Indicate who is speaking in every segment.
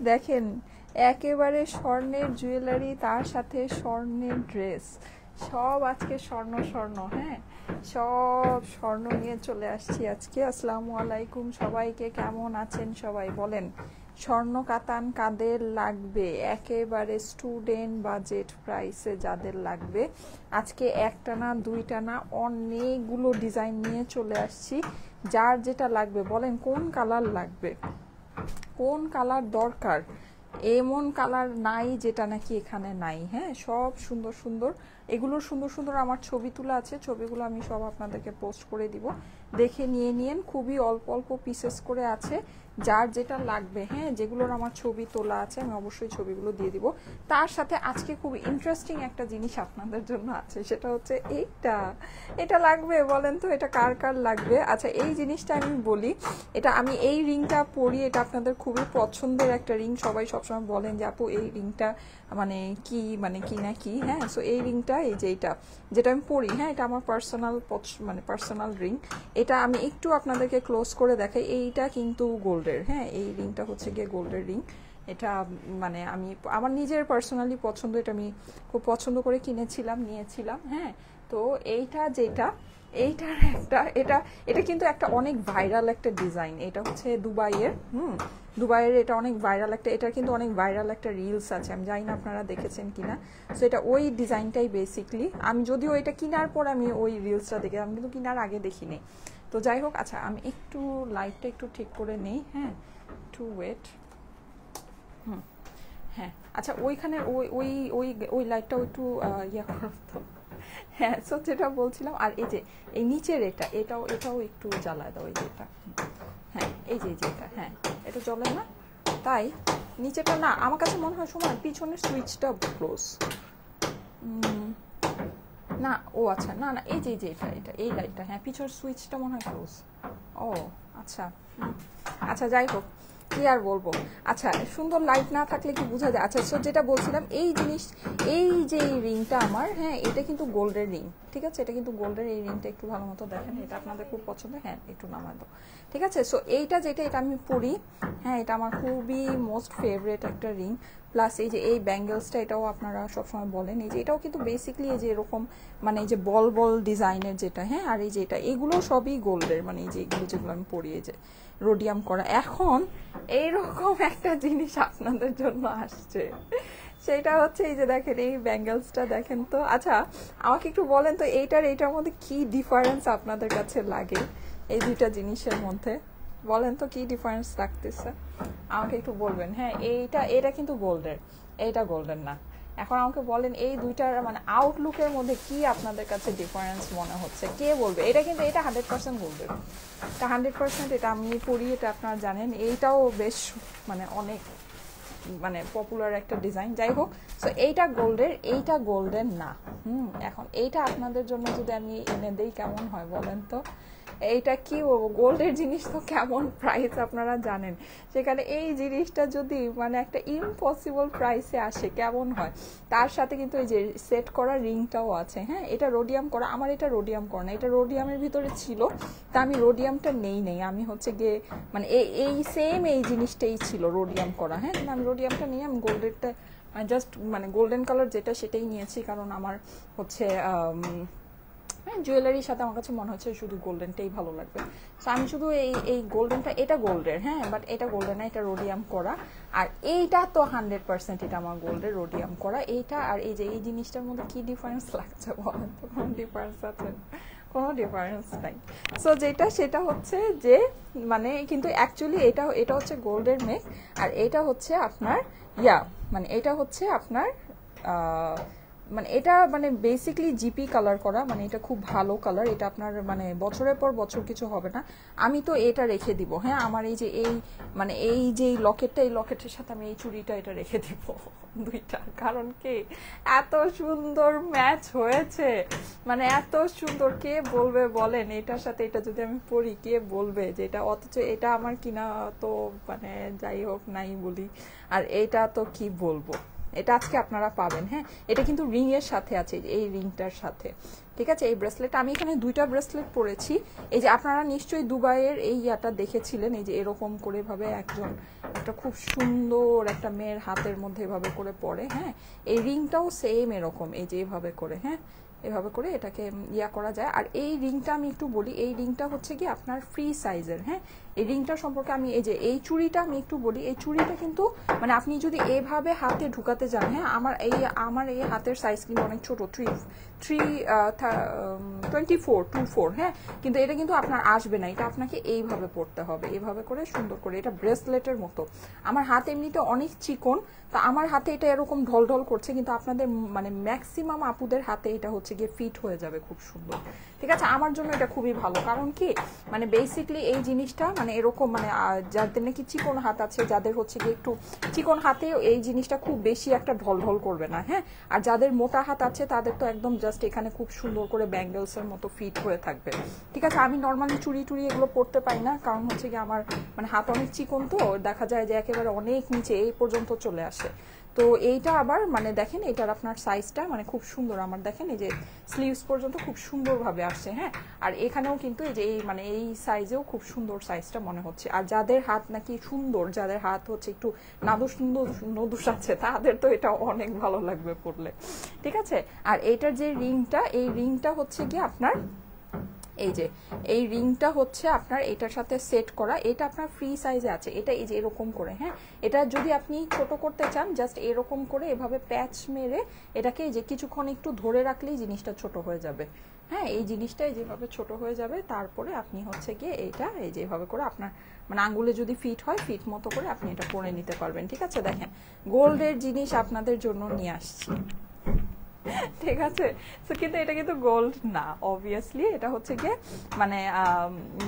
Speaker 1: দেখেন একেবারে স্বর্ণের জুয়েলারি, তার সাথে স্বর্ণের ড্রেস, সব আজকে স্বর্ণ স্বর্ণ। হ্যাঁ, সব স্বর্ণ নিয়ে চলে আসছি আজকে। আসসালামু আলাইকুম সবাইকে, কেমন আছেন সবাই বলেন। স্বর্ণ কাতান কাদের লাগবে, একেবারে স্টুডেন্ট বাজেট প্রাইসে যাদের লাগবে, আজকে একটা না দুইটা না অনেকগুলো ডিজাইন নিয়ে চলে আসছি। যার যেটা লাগবে বলেন, কোন কালার লাগবে, কোন কালার দরকার, এমন কালার নাই যেটা নাকি এখানে নাই। হ্যাঁ, সব সুন্দর সুন্দর, এগুলোর সুন্দর সুন্দর আমার ছবি তোলা আছে, ছবিগুলো আমি সব আপনাদেরকে পোস্ট করে দিব, দেখে নিয়ে নিয়েন। খুবই অল্প অল্প পিসেস করে আছে, যার যেটা লাগবে। হ্যাঁ, যেগুলোর আমার ছবি তোলা আছে আমি অবশ্যই ছবিগুলো দিয়ে দিব। তার সাথে আজকে খুব ইন্টারেস্টিং একটা জিনিস আপনাদের জন্য আছে, সেটা হচ্ছে এইটা। এটা লাগবে বলেন তো, এটা কার কার লাগবে? আচ্ছা, এই জিনিসটা আমি বলি, এটা আমি এই রিংটা পরি, এটা আপনাদের খুবই পছন্দের একটা রিং। সবাই সবসময় বলেন যে আপু এই রিংটা মানে কি, মানে কি না কি। হ্যাঁ, সো এই রিংটা, এই যে এইটা যেটা আমি পরি, হ্যাঁ, এটা আমার পার্সোনাল মানে পার্সোনাল রিং। এটা আমি একটু আপনাদেরকে ক্লোজ করে দেখাই। এইটা কিন্তু গোল্ডের। হ্যাঁ, এই রিংটা হচ্ছে গিয়ে গোল্ডের রিং। এটা মানে আমি আমার নিজের পার্সোনালি পছন্দ, এটা আমি খুব পছন্দ করে কিনেছিলাম, নিয়েছিলাম। হ্যাঁ, তো এইটা যেটা, এইটার একটা, এটা এটা কিন্তু একটা অনেক ভাইরাল একটা ডিজাইন। এটা হচ্ছে দুবাইয়ের। দুবাইয়ের এটা অনেক ভাইরাল একটা, এটা কিন্তু অনেক ভাইরাল একটা রিলস আছে, আমি জানি না আপনারা দেখেছেন কিনা। সো এটা ওই ডিজাইনটাই বেসিকলি। আমি যদিও এটা কেনার পর আমি ওই রিলসটা দেখে, আমি কিন্তু কেনার আগে দেখিনি। তো যাই হোক, আচ্ছা আমি একটু লাইটটা একটু ঠিক করে নেই। হ্যাঁ, একটু ওয়েট। হ্যাঁ, আচ্ছা ওইখানে ওই ওই ওই ওই লাইটটাও একটু ইয়া করতো। হ্যাঁ, সো যেটা বলছিলাম, আর এই যে এই নিচের এটা, এটাও এটাও একটু জ্বালায় দাও, এই যে এটা। হ্যাঁ, এই যে এটা, হ্যাঁ এটা জ্বলে না, তাই নিচেটা না, আমার কাছে মনে হয় সময় পিছনের সুইচটা ক্লোজ না। ও আচ্ছা, না না, এই যে এটা এটা এই লাইটটা, হ্যাঁ পিছনের সুইচটা মনে হয় ক্লোজ। ও আচ্ছা, আচ্ছা যাই হোক, কি আর বলবো। আচ্ছা, সুন্দর লাইট না থাকলে কি বোঝা যায়। আচ্ছা, সো যেটা বলছিলাম, এই জিনিস, এই যে রিংটা আমার, হ্যাঁ এটা কিন্তু গোল্ডের রিং, ঠিক আছে, এটা কিন্তু গোল্ডের। এই রিংটা একটু ভালো মতো দেখেন, এটা আপনাদের খুব পছন্দ। হ্যাঁ, একটু নামায় দাও, ঠিক আছে। সো এইটা যেটা, এটা আমি পরি। হ্যাঁ, এটা আমার খুবই মোস্ট ফেভারিট একটা রিং। প্লাস এই যে এই ব্যাঙ্গেলসটা, এটাও আপনারা সবসময় বলেন, এই যে এটাও কিন্তু বেসিকলি এই যে এরকম মানে এই যে বল বল ডিজাইনের যেটা। হ্যাঁ, আর এই যে এটা, এগুলো সবই গোল্ডের, মানে এই যে এগুলো যেগুলো আমি পরি, এই যে রোডিয়াম করা। এখন এইরকম একটা জিনিস আপনাদের জন্য আসছে, সেটা হচ্ছে এই যে দেখেন এই ব্যাঙ্গেলসটা দেখেন তো। আচ্ছা আমাকে একটু বলেন তো, এইটার মধ্যে কি ডিফারেন্স আপনাদের কাছে লাগে, এই দুইটা জিনিসের মধ্যে বলেন তো কি ডিফারেন্স লাগতেছে, আমাকে একটু বলবেন। হ্যাঁ, এটা কিন্তু গোল্ডের, এইটা গোল্ডেন না। এখন আমাকে বলেন এই দুইটার মানে আউটলুকের মধ্যে কি আপনাদের কাছে ডিফারেন্স মনে হচ্ছে, কে বলবে। এটা কিন্তু এটা 100% গোল্ডের, এটা 100%, এটা আমি পরি, এটা আপনারা জানেন। এইটাও বেশ মানে অনেক মানে পপুলার একটা ডিজাইন। যাই হোক, সো এইটা গোল্ডের, এইটা গোল্ডেন না। এখন এইটা আপনাদের জন্য যদি আমি এনে দেই কেমন হয় বলেন তো। এইটা কি গোল্ডের জিনিস তো কেমন প্রাইস আপনারা জানেন, সেখানে এই জিনিসটা যদি মানে একটা ইম্পসিবল প্রাইসে আসে কেমন হয়। তার সাথে কিন্তু এই যে সেট করা রিংটাও আছে। হ্যাঁ, এটা রোডিয়াম করা, আমার এটা রোডিয়াম করা না, এটা রোডিয়ামের ভিতরে ছিল, তা আমি রোডিয়ামটা নেই, আমি হচ্ছে গিয়ে মানে এই সেম এই জিনিসটাই ছিল রোডিয়াম করা। হ্যাঁ, কিন্তু আমি রোডিয়ামটা নিয়ে আমি গোল্ডেরটা জাস্ট মানে গোল্ডেন কালার যেটা সেটাই নিয়েছি, কারণ আমার হচ্ছে হ্যাঁ জুয়েলারির সাথে আমার কাছে মনে হচ্ছে শুধু গোল্ডেনটাই ভালো লাগবে। সো আমি শুধু এই গোল্ডেনটা, এটা গোল্ডের। হ্যাঁ, বাট এটা গোল্ডেন না, এটা রোডিয়াম করা। আর এইটা তো 100% এটা আমার গোল্ডের, রোডিয়াম করা এইটা। আর এই যে এই জিনিসটার মধ্যে কি ডিফারেন্স লাগছে বলেন তো, কোনো ডিফারেন্স আছে? কোনো ডিফারেন্স নাই। সো যেটা সেটা হচ্ছে যে মানে কিন্তু অ্যাকচুয়ালি এটা হচ্ছে গোল্ডের মেক, আর এটা হচ্ছে আপনার মানে এটা হচ্ছে আপনার মানে এটা মানে বেসিকলি জিপি কালার করা, মানে এটা খুব ভালো কালার। এটা আপনার মানে বছরের পর বছর কিছু হবে না। আমি তো এটা রেখে দিব। হ্যাঁ, আমার এই যে এই মানে এই যে লকেটটা, এই লকেটের সাথে আমি এই চুড়িটা এটা রেখে দিব দুইটা। কারণ কি এত সুন্দর ম্যাচ হয়েছে, মানে এত সুন্দর, কে বলবে বলেন এটার সাথে এটা যদি আমি পরি, কে বলবে যে এটা, অথচ এটা আমার কিনা তো মানে যাই হোক নাই বলি, আর এটা তো কি বলবো, এটা আজকে আপনারা পাবেন। হ্যাঁ, এটা কিন্তু রিং এর সাথে আছে, এই রিংটার সাথে। ঠিক আছে, এই ব্রেসলেট আমি এখানে দুইটা ব্রেসলেট পরেছি। এই যে আপনারা নিশ্চয়ই দুবাইয়ের এই ইয়াটা দেখেছিলেন, এই যে এরকম করে ভাবে একজন একটা খুব সুন্দর একটা মেয়ের হাতের মধ্যে এভাবে করে পরে। হ্যাঁ, এই রিংটাও সেম এরকম, এই যে এভাবে করে, হ্যাঁ এভাবে করে এটাকে ইয়া করা যায়। আর এই রিংটা আমি একটু বলি, এই রিংটা হচ্ছে কি আপনার ফ্রি সাইজের। হ্যাঁ, এই রিংটা সম্পর্কে আমি এই যে এই চুড়িটা আমি একটু বলি, এই চুড়িটা কিন্তু মানে আপনি যদি এভাবে হাতে ঢুকাতে যান, হ্যাঁ আমার এই হাতের সাইজ কিন্তু অনেক ছোট, 24, হ্যাঁ, কিন্তু এটা কিন্তু আপনার আসবে না, এটা আপনাকে এইভাবে পড়তে হবে, এইভাবে করে সুন্দর করে, এটা ব্রেসলেটের মতো। আমার হাত এমনিতে অনেক চিকন, তা আমার হাতে এটা এরকম ঢল ঢল করছে, কিন্তু আপনাদের মানে ম্যাক্সিমাম আপুদের হাতে এটা হচ্ছে গিয়ে ফিট হয়ে যাবে খুব সুন্দর। ঠিক আছে, আমার জন্য এটা খুবই ভালো, কারণ কি মানে বেসিকলি এই জিনিসটা মানে এরকম মানে যাদের নাকি চিকন হাত আছে, যাদের হচ্ছে গিয়ে একটু চিকন হাতে এই জিনিসটা খুব বেশি একটা ঢল ঢল করবে না। হ্যাঁ, আর যাদের মোটা হাত আছে তাদের তো একদম জাস্ট এখানে খুব সুন্দর করে ব্যাঙ্গেলস এর মতো ফিট হয়ে থাকবে। ঠিক আছে, আমি নর্মালি চুড়ি টুড়ি এগুলো পরতে পারি না, কারণ হচ্ছে কি আমার মানে হাত অনেক চিকন, তো দেখা যায় যে একেবারে অনেক নিচে এই পর্যন্ত চলে আসে। তো এইটা আবার মানে দেখেন এটার আপনার সাইজটা মানে খুব সুন্দর, আমার দেখেন এই যে স্লিভস পর্যন্ত খুব সুন্দরভাবে আসছে। হ্যাঁ, আর এখানেও কিন্তু এই যে এই মানে এই সাইজেও খুব সুন্দর সাইজটা মনে হচ্ছে। আর যাদের হাত নাকি সুন্দর, যাদের হাত হচ্ছে একটু নাদুস নদুস আছে, তাদের তো এটা অনেক ভালো লাগবে পরলে। ঠিক আছে, আর এইটার যে রিংটা, এই রিংটা হচ্ছে কি আপনার এই যে এই রিংটা হচ্ছে আপনার এটার সাথে সেট করা, এটা আপনার ফ্রি সাইজে আছে। এটা এই যে এরকম করে, হ্যাঁ, এটা যদি আপনি ছোট করতে চান জাস্ট এরকম করে এভাবে প্যাচ মেরে এটাকে এই যে কিছুক্ষণ একটু ধরে রাখলেই জিনিসটা ছোট হয়ে যাবে। হ্যাঁ, এই জিনিসটা যেভাবে ছোট হয়ে যাবে, তারপরে আপনি হচ্ছে গিয়ে এইটা এই যেভাবে করে আপনার মানে আঙ্গুলে যদি ফিট হয় ফিট মতো করে আপনি এটা পরে নিতে পারবেন। ঠিক আছে, দেখেন গোল্ডের জিনিস আপনাদের জন্য নিয়ে আসছি। ঠিক আছে, তো কিন্তু এটা কিন্তু গোল্ড না, অবভিয়াসলি এটা হচ্ছে গিয়ে মানে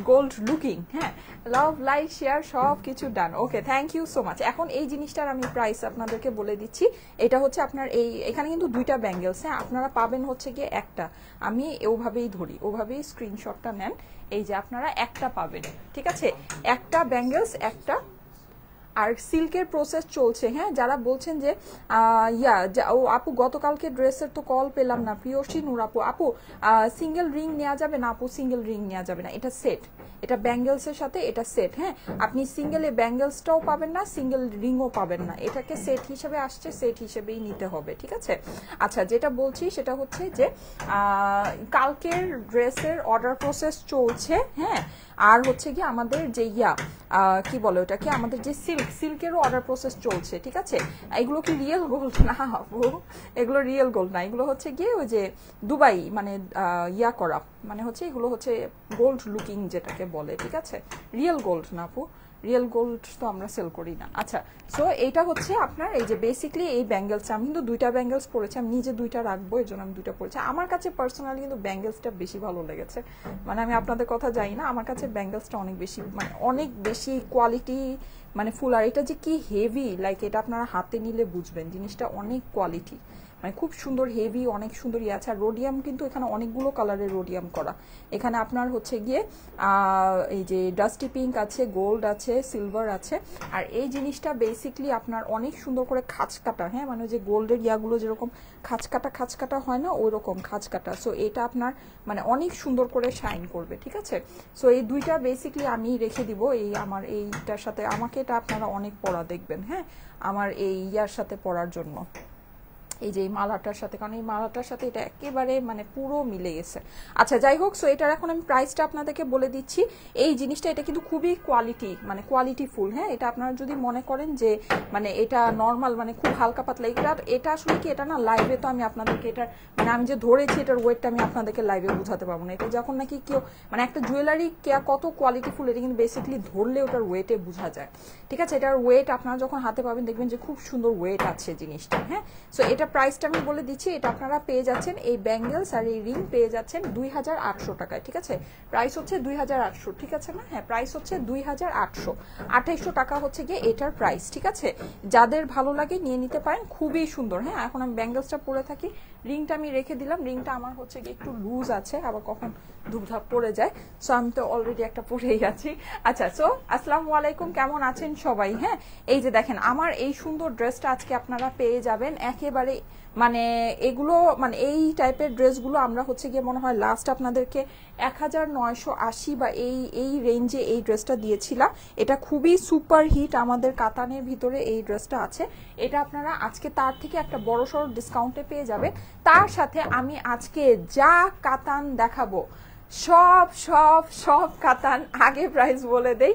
Speaker 1: গোল্ড লুকিং। হ্যাঁ, লাভ লাইক শেয়ার সব কিছু ডান। ওকে, থ্যাংক ইউ সো মাচ। এখন এই জিনিসটার আমি প্রাইস আপনাদেরকে বলে দিচ্ছি। এটা হচ্ছে আপনার এই এখানে কিন্তু দুইটা ব্যাঙ্গেলস, হ্যাঁ, আপনারা পাবেন হচ্ছে গিয়ে একটা, আমি ওভাবেই ধরি, ওভাবেই স্ক্রিনশটটা নেন, এই যে আপনারা একটা পাবেন। ঠিক আছে, একটা ব্যাঙ্গেলস একটা, আর সিল্কের প্রসেস চলছে। হ্যাঁ, যারা বলছেন যে ও আপু গতকালকে ড্রেসের তো কল পেলাম না, প্রিয়সী নূর আপু, আপু সিঙ্গেল রিং নেওয়া যাবে না? আপু সিঙ্গেল রিং নেওয়া যাবে না, এটা সেট, এটা ব্যাঙ্গেলসের সাথে এটা সেট। হ্যাঁ, আপনি সিঙ্গেলে ব্যাঙ্গেলসটাও পাবেন না, সিঙ্গেল রিংও পাবেন না, এটাকে সেট হিসেবে আসছে, সেট হিসেবেই নিতে হবে। ঠিক আছে, আচ্ছা যেটা বলছি সেটা হচ্ছে যে কালকের ড্রেসের অর্ডার প্রসেস চলছে। হ্যাঁ, আর হচ্ছে কি আমাদের যে কি বলে ওটাকে, আমাদের যে সিল্কেরও অর্ডার প্রসেস চলছে। ঠিক আছে, এগুলো কি রিয়েল গোল্ড না আপু? এগুলো রিয়েল গোল্ড না, এগুলো হচ্ছে গিয়ে ওই যে দুবাই মানে করা, মানে হচ্ছে এগুলো হচ্ছে গোল্ড লুকিং যেটাকে বলে। ঠিক আছে, রিয়েল গোল্ড না আপু, রিয়েল গোল্ড তো আমরা সেল করি না। আচ্ছা, সো এইটা হচ্ছে আপনার এই যে বেসিকলি এই ব্যাঙ্গেলসটা, আমি কিন্তু দুইটা ব্যাঙ্গেলস পরেছি, আমি নিজে দুইটা রাখবো, এই জন্য আমি দুইটা পরেছি। আমার কাছে পার্সোনালি কিন্তু ব্যাঙ্গেলসটা বেশি ভালো লেগেছে, মানে আমি আপনাদের কথা জানি না, আমার কাছে ব্যাঙ্গেলসটা অনেক বেশি মানে অনেক বেশি কোয়ালিটি মানে ফুল। আর এটা যে কি হেভি, লাইক এটা আপনারা হাতে নিলে বুঝবেন জিনিসটা অনেক কোয়ালিটি, মানে খুব সুন্দর হেভি, অনেক সুন্দর ইয়ে আছে। আর রোডিয়াম কিন্তু এখানে অনেকগুলো কালারের রোডিয়াম করা, এখানে আপনার হচ্ছে গিয়ে এই যে ডাস্টি পিঙ্ক আছে, গোল্ড আছে, সিলভার আছে। আর এই জিনিসটা বেসিকলি আপনার অনেক সুন্দর করে খাঁচ কাটা, হ্যাঁ, মানে যে গোল্ডের ইয়াগুলো যেরকম খাঁচ কাটা হয় না, ওই রকম খাঁচ কাটা। সো এটা আপনার মানে অনেক সুন্দর করে শাইন করবে। ঠিক আছে, সো এই দুইটা বেসিকলি আমি রেখে দিব এই আমার এইটার সাথে, আমাকে এটা আপনারা অনেক পরা দেখবেন। হ্যাঁ, আমার এই ইয়ার সাথে পরার জন্য, এই যে এই মালাটার সাথে, কারণ এই মালাটার সাথে এটা একেবারে মানে পুরো মিলে গেছে। আচ্ছা যাই হোক, সো এটার এখন আমি প্রাইসটা আপনাদেরকে বলে দিচ্ছি। এই জিনিসটা এটা কিন্তু খুবই কোয়ালিটি মানে কোয়ালিটিফুল। হ্যাঁ, এটা আপনারা যদি মনে করেন যে মানে এটা নর্মাল মানে খুব হালকা পাতলা, এটা আসলে কি এটা না লাইভে তো আমি আপনাদেরকে এটার মানে আমি যে ধরেছি এটার ওয়েটটা আমি আপনাদেরকে লাইভে বোঝাতে পারবো না। এটা যখন নাকি কেউ মানে একটা জুয়েলারি কত কোয়ালিটিফুল এটা কিন্তু বেসিকলি ধরলে ওটার ওয়েটে বোঝা যায়। ঠিক আছে, এটার ওয়েট আপনারা যখন হাতে পাবেন দেখবেন যে খুব সুন্দর ওয়েট আছে জিনিসটা। হ্যাঁ, সো এটা প্রাইসটা আমি বলে দিচ্ছি, এটা আপনারা পেয়ে যাচ্ছেন এই ব্যাঙ্গেলস আর এই রিং পেয়ে যাচ্ছেন 2800 টাকায়। ঠিক আছে, প্রাইস হচ্ছে 2800, ঠিক আছে না? হ্যাঁ, প্রাইস হচ্ছে 2800, 2800 টাকা হচ্ছে গিয়ে এটার প্রাইস। ঠিক আছে, যাদের ভালো লাগে নিয়ে নিতে পারেন, খুবই সুন্দর। হ্যাঁ, এখন আমি ব্যাঙ্গেলসটা পরে থাকি, রিংটা আমি রেখে দিলাম, রিংটা আমার হচ্ছে কি একটু লুজ আছে, আবার কখন ধুপধাপ পড়ে যায়, সো আমি তো অলরেডি একটা পরেই আছি। আচ্ছা, সো আসসালামু আলাইকুম, কেমন আছেন সবাই? হ্যাঁ, এই যে দেখেন আমার এই সুন্দর ড্রেসটা আজকে আপনারা পেয়ে যাবেন একেবারে, মানে এগুলো মানে এই টাইপের ড্রেসগুলো আমরা হচ্ছে গিয়ে মনে হয় লাস্ট আপনাদেরকে 1980 বা এই রেঞ্জে এই ড্রেসটা দিয়েছিলাম। এটা খুবই সুপার হিট, আমাদের কাতানের ভিতরে এই ড্রেসটা আছে। এটা আপনারা আজকে তার থেকে একটা বড়সড় ডিসকাউন্টে পেয়ে যাবেন। তার সাথে আমি আজকে যা কাতান দেখাবো সব সব সব কাতান আগে প্রাইস বলে দেই,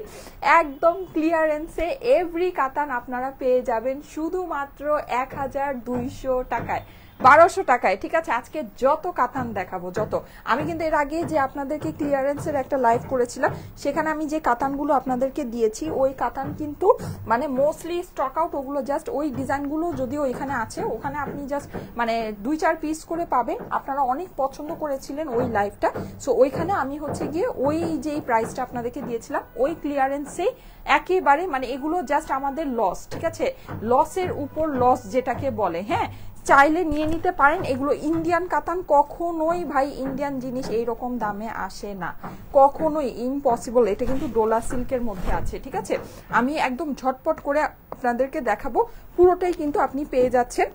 Speaker 1: একদম ক্লিয়ারেন্সে এভরি কাতান আপনারা পেয়ে যাবেন শুধুমাত্র 1200 টাকায়, 1200 টাকায়। ঠিক আছে, আজকে যত কাতান দেখাবো যত, আমি কিন্তু এর আগে যে আপনাদেরকে ক্লিয়ারেন্সের একটা লাইভ করেছিলাম সেখানে আমি যে কাতানগুলো আপনাদেরকে দিয়েছি ওই কাতান কিন্তু মানে মোস্টলি স্টক আউট, ওগুলো জাস্ট ওই ডিজাইনগুলো যদিও এখানে আছে, ওখানে আপনি জাস্ট মানে 2-4 পিস করে পাবেন। আপনারা অনেক পছন্দ করেছিলেন ওই লাইভটা, সো ওইখানে আমি হচ্ছে গিয়ে ওই যেই প্রাইসটা আপনাদেরকে দিয়েছিলাম ওই ক্লিয়ারেন্সেই একেবারে, মানে এগুলো জাস্ট আমাদের লস, ঠিক আছে, লসের উপর লস যেটাকে বলে। হ্যাঁ, চাইলে নিয়ে নিতে পারেন, এগুলো ইন্ডিয়ান কাতান, কখনোই ভাই ইন্ডিয়ান জিনিস এইরকম দামে আসে না, কখনোই, ইম্পসিবল। এটা কিন্তু ডোলা সিল্কের মধ্যে আছে, ঠিক আছে। আমি একদম ঝটপট করে আপনাদেরকে দেখাবো, পুরোটাই কিন্তু আপনি পেয়ে যাচ্ছেন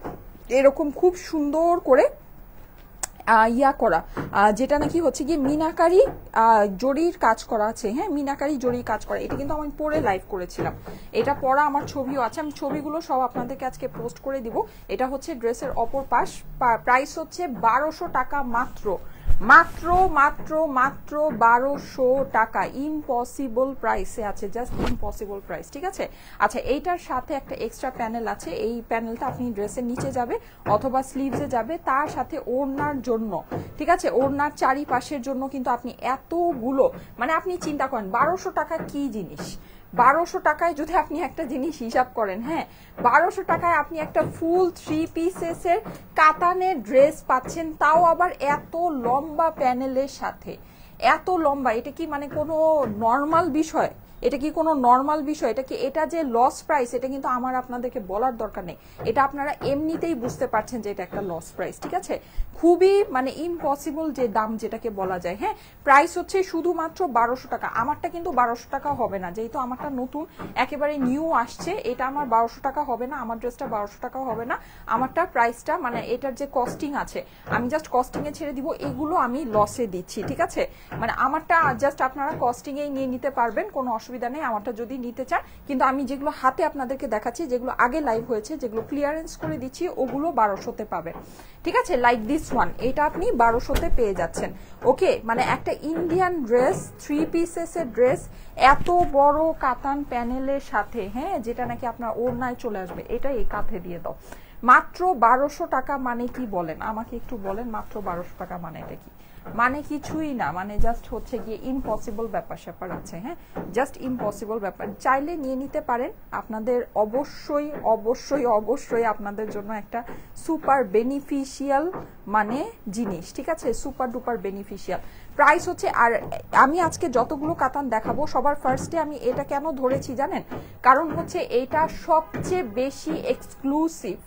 Speaker 1: এরকম খুব সুন্দর করে ইয়া করা, যেটা নাকি হচ্ছে গিয়ে মিনাকারি জরির কাজ করা আছে। হ্যাঁ, মিনাকারি জরির কাজ করা, এটা কিন্তু আমি পরে লাইভ করেছিলাম, এটা পরা আমার ছবিও আছে, আমি ছবিগুলো সব আপনাদেরকে আজকে পোস্ট করে দিব। এটা হচ্ছে ড্রেসের অপর পাশ, প্রাইস হচ্ছে 1200 টাকা মাত্র, মাত্র মাত্র মাত্র 1200 টাকা, ইম্পসিবল প্রাইসে আছে, জাস্ট ইম্পসিবল প্রাইস, ঠিক আছে। আচ্ছা, এইটার সাথে একটা এক্সট্রা প্যানেল আছে, এই প্যানেলটা আপনি ড্রেসের নিচে যাবে অথবা স্লিভসে যাবে, তার সাথে ওড়নার জন্য, ঠিক আছে, ওড়নার চারিপাশের জন্য কিন্তু আপনি এতগুলো, মানে আপনি চিন্তা করেন 1200 টাকা কি জিনিস, 1200 টাকায় যদি আপনি একটা জিনিস হিসাব করেন, হ্যাঁ 1200 টাকায় আপনি একটা ফুল 3 পিসেসের কাতানের ড্রেস পাচ্ছেন, তাও আবার এত লম্বা প্যানেলের সাথে, এত লম্বা, এটা কি মানে কোনো নর্মাল বিষয়? এটা কি কোনো নর্মাল বিষয়? এটা কি, এটা যে লস প্রাইস এটা কিন্তু আমার আপনাদেরকে বলার দরকার নেই, এটা আপনারা এমনিতেই বুঝতে পারছেন যে এটা একটা লস প্রাইস, ঠিক আছে। খুবই মানে ইম্পসিবল যে দাম যেটাকে বলা যায়। হ্যাঁ, প্রাইস হচ্ছে শুধুমাত্র 1200 টাকা। আমারটা কিন্তু 1200 টাকা হবে না, যেহেতু আমারটা নতুন একেবারে নিউ আসছে, এটা আমার 1200 টাকা হবে না, আমার ড্রেসটা 1200 টাকা হবে না, আমারটা প্রাইসটা মানে এটার যে কস্টিং আছে আমি জাস্ট কস্টিং এ ছেড়ে দিব, এগুলো আমি লসে দিচ্ছি, ঠিক আছে। মানে আমারটা জাস্ট আপনারা কস্টিং এই নিয়ে নিতে পারবেন, কোনো অসুবিধা নেই আমারটা যদি নিতে চান, কিন্তু আমি যেগুলো হাতে আপনাদেরকে দেখাচ্ছি, যেগুলো আগে লাইভ হয়েছে, যেগুলো ক্লিয়ারেন্স করে দিচ্ছি, ওগুলো 1200-তে পাবেন, ঠিক আছে। লাইক দিস ওয়ান, এটা আপনি 1200-তে পেয়ে যাচ্ছেন। ওকে, মানে একটা ইন্ডিয়ান ড্রেস, 3 পিসেসের ড্রেস, এত বড় কাতান প্যানেলের সাথে, হ্যাঁ, যেটা নাকি আপনার ওড়নায় চলে আসবে, এটা এই কাঁধে দিয়ে দাও, মাত্র 1200 টাকা। মানে কি বলেন, আমাকে একটু বলেন, মাত্র 1200 টাকা মানে এটা কি? মানে কিছুই না, মানে জাস্ট হচ্ছে গিয়ে ইম্পসিবল ব্যাপার স্যাপার আছে। হ্যাঁ, জাস্ট ইম্পসিবল ব্যাপার, চাইলে নিয়ে নিতে পারেন, আপনাদের অবশ্যই অবশ্যই অবশ্যই আপনাদের জন্য একটা সুপার বেনিফিশিয়াল মানে জিনিস, ঠিক আছে, সুপার ডুপার বেনিফিশিয়াল প্রাইস হচ্ছে। আর আমি আজকে যতগুলো কাতান দেখাবো সবার ফার্স্টে আমি এটা কেন ধরেছি জানেন, কারণ হচ্ছে এইটা সবচেয়ে বেশি এক্সক্লুসিভ,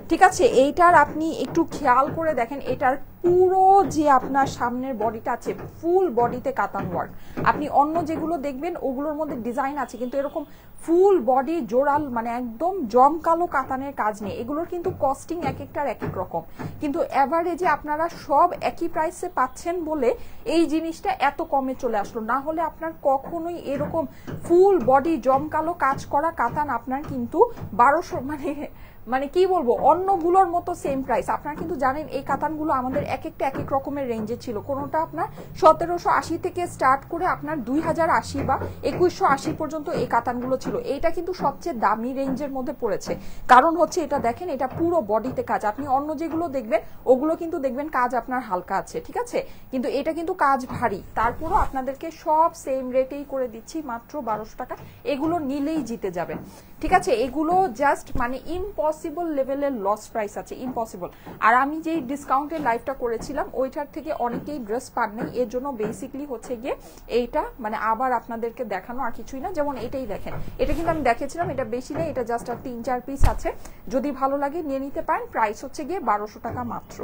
Speaker 1: ঠিক আছে। এইটার আপনি একটু খেয়াল করে দেখেন, এটার পুরো যে আপনার সামনের বডিটা আছে ফুল বডিতে কাতান ওয়ার্ক। আপনি অন্য যেগুলো দেখবেন ওগুলোর মধ্যে ডিজাইন আছে, কিন্তু এরকম ফুল বডি জোড়াল মানে একদম জমকালো কাতানের কাজ নেই। এগুলোর কিন্তু কস্টিং এক একটার এক এক রকম, কিন্তু এভারেজে আপনারা সব একই প্রাইসে পাচ্ছেন বলে এই জিনিসটা এত কমে চলে আসলো, না হলে আপনার কখনোই এরকম ফুল বডি জমকালো কাজ করা কাতান আপনার কিন্তু 1200 মানে কি বলবো, অন্যগুলোর মতো সেম প্রাইস। আপনারা কিন্তু জানেন এই কাতানগুলো আমাদের এক একটা এক এক রকমের রেঞ্জে ছিল, কোনোটা আপনার 1780 থেকে স্টার্ট করে আপনার 2080 বা 2180 পর্যন্ত এই কাতানগুলো ছিল। এইটা কিন্তু সবচেয়ে দামি রেঞ্জের মধ্যে পড়েছে, কারণ হচ্ছে এটা দেখেন, এটা পুরো বডিতে কাজ। আপনি অন্য যেগুলো দেখবেন ওগুলো কিন্তু দেখবেন কাজ আপনার হালকা আছে, ঠিক আছে, কিন্তু এটা কিন্তু কাজ ভারী। তারপরও আপনাদেরকে সব সেম রেটেই করে দিচ্ছি, মাত্র 1200 টাকা। এগুলো নিলেই জিতে যাবেন, ঠিক আছে। এগুলো জাস্ট মানে ইম্পসিবল ইম্পসিবল লেভেলের লস প্রাইস আছে, ইম্পসিবল। আর আমি যেই ডিসকাউন্টের লাইভটা করেছিলাম ওইটার থেকে অনেকেই ড্রেস পাননি, এর জন্য বেসিকলি হচ্ছে গিয়ে এইটা মানে আবার আপনাদেরকে দেখানো, আর কিছুই না। যেমন এটাই দেখেন, এটা কিন্তু আমি দেখেছিলাম, এটা বেশি নেই, এটা জাস্ট আর 3-4 পিস আছে, যদি ভালো লাগে নিয়ে নিতে পারেন। প্রাইস হচ্ছে গিয়ে 1200 টাকা মাত্র।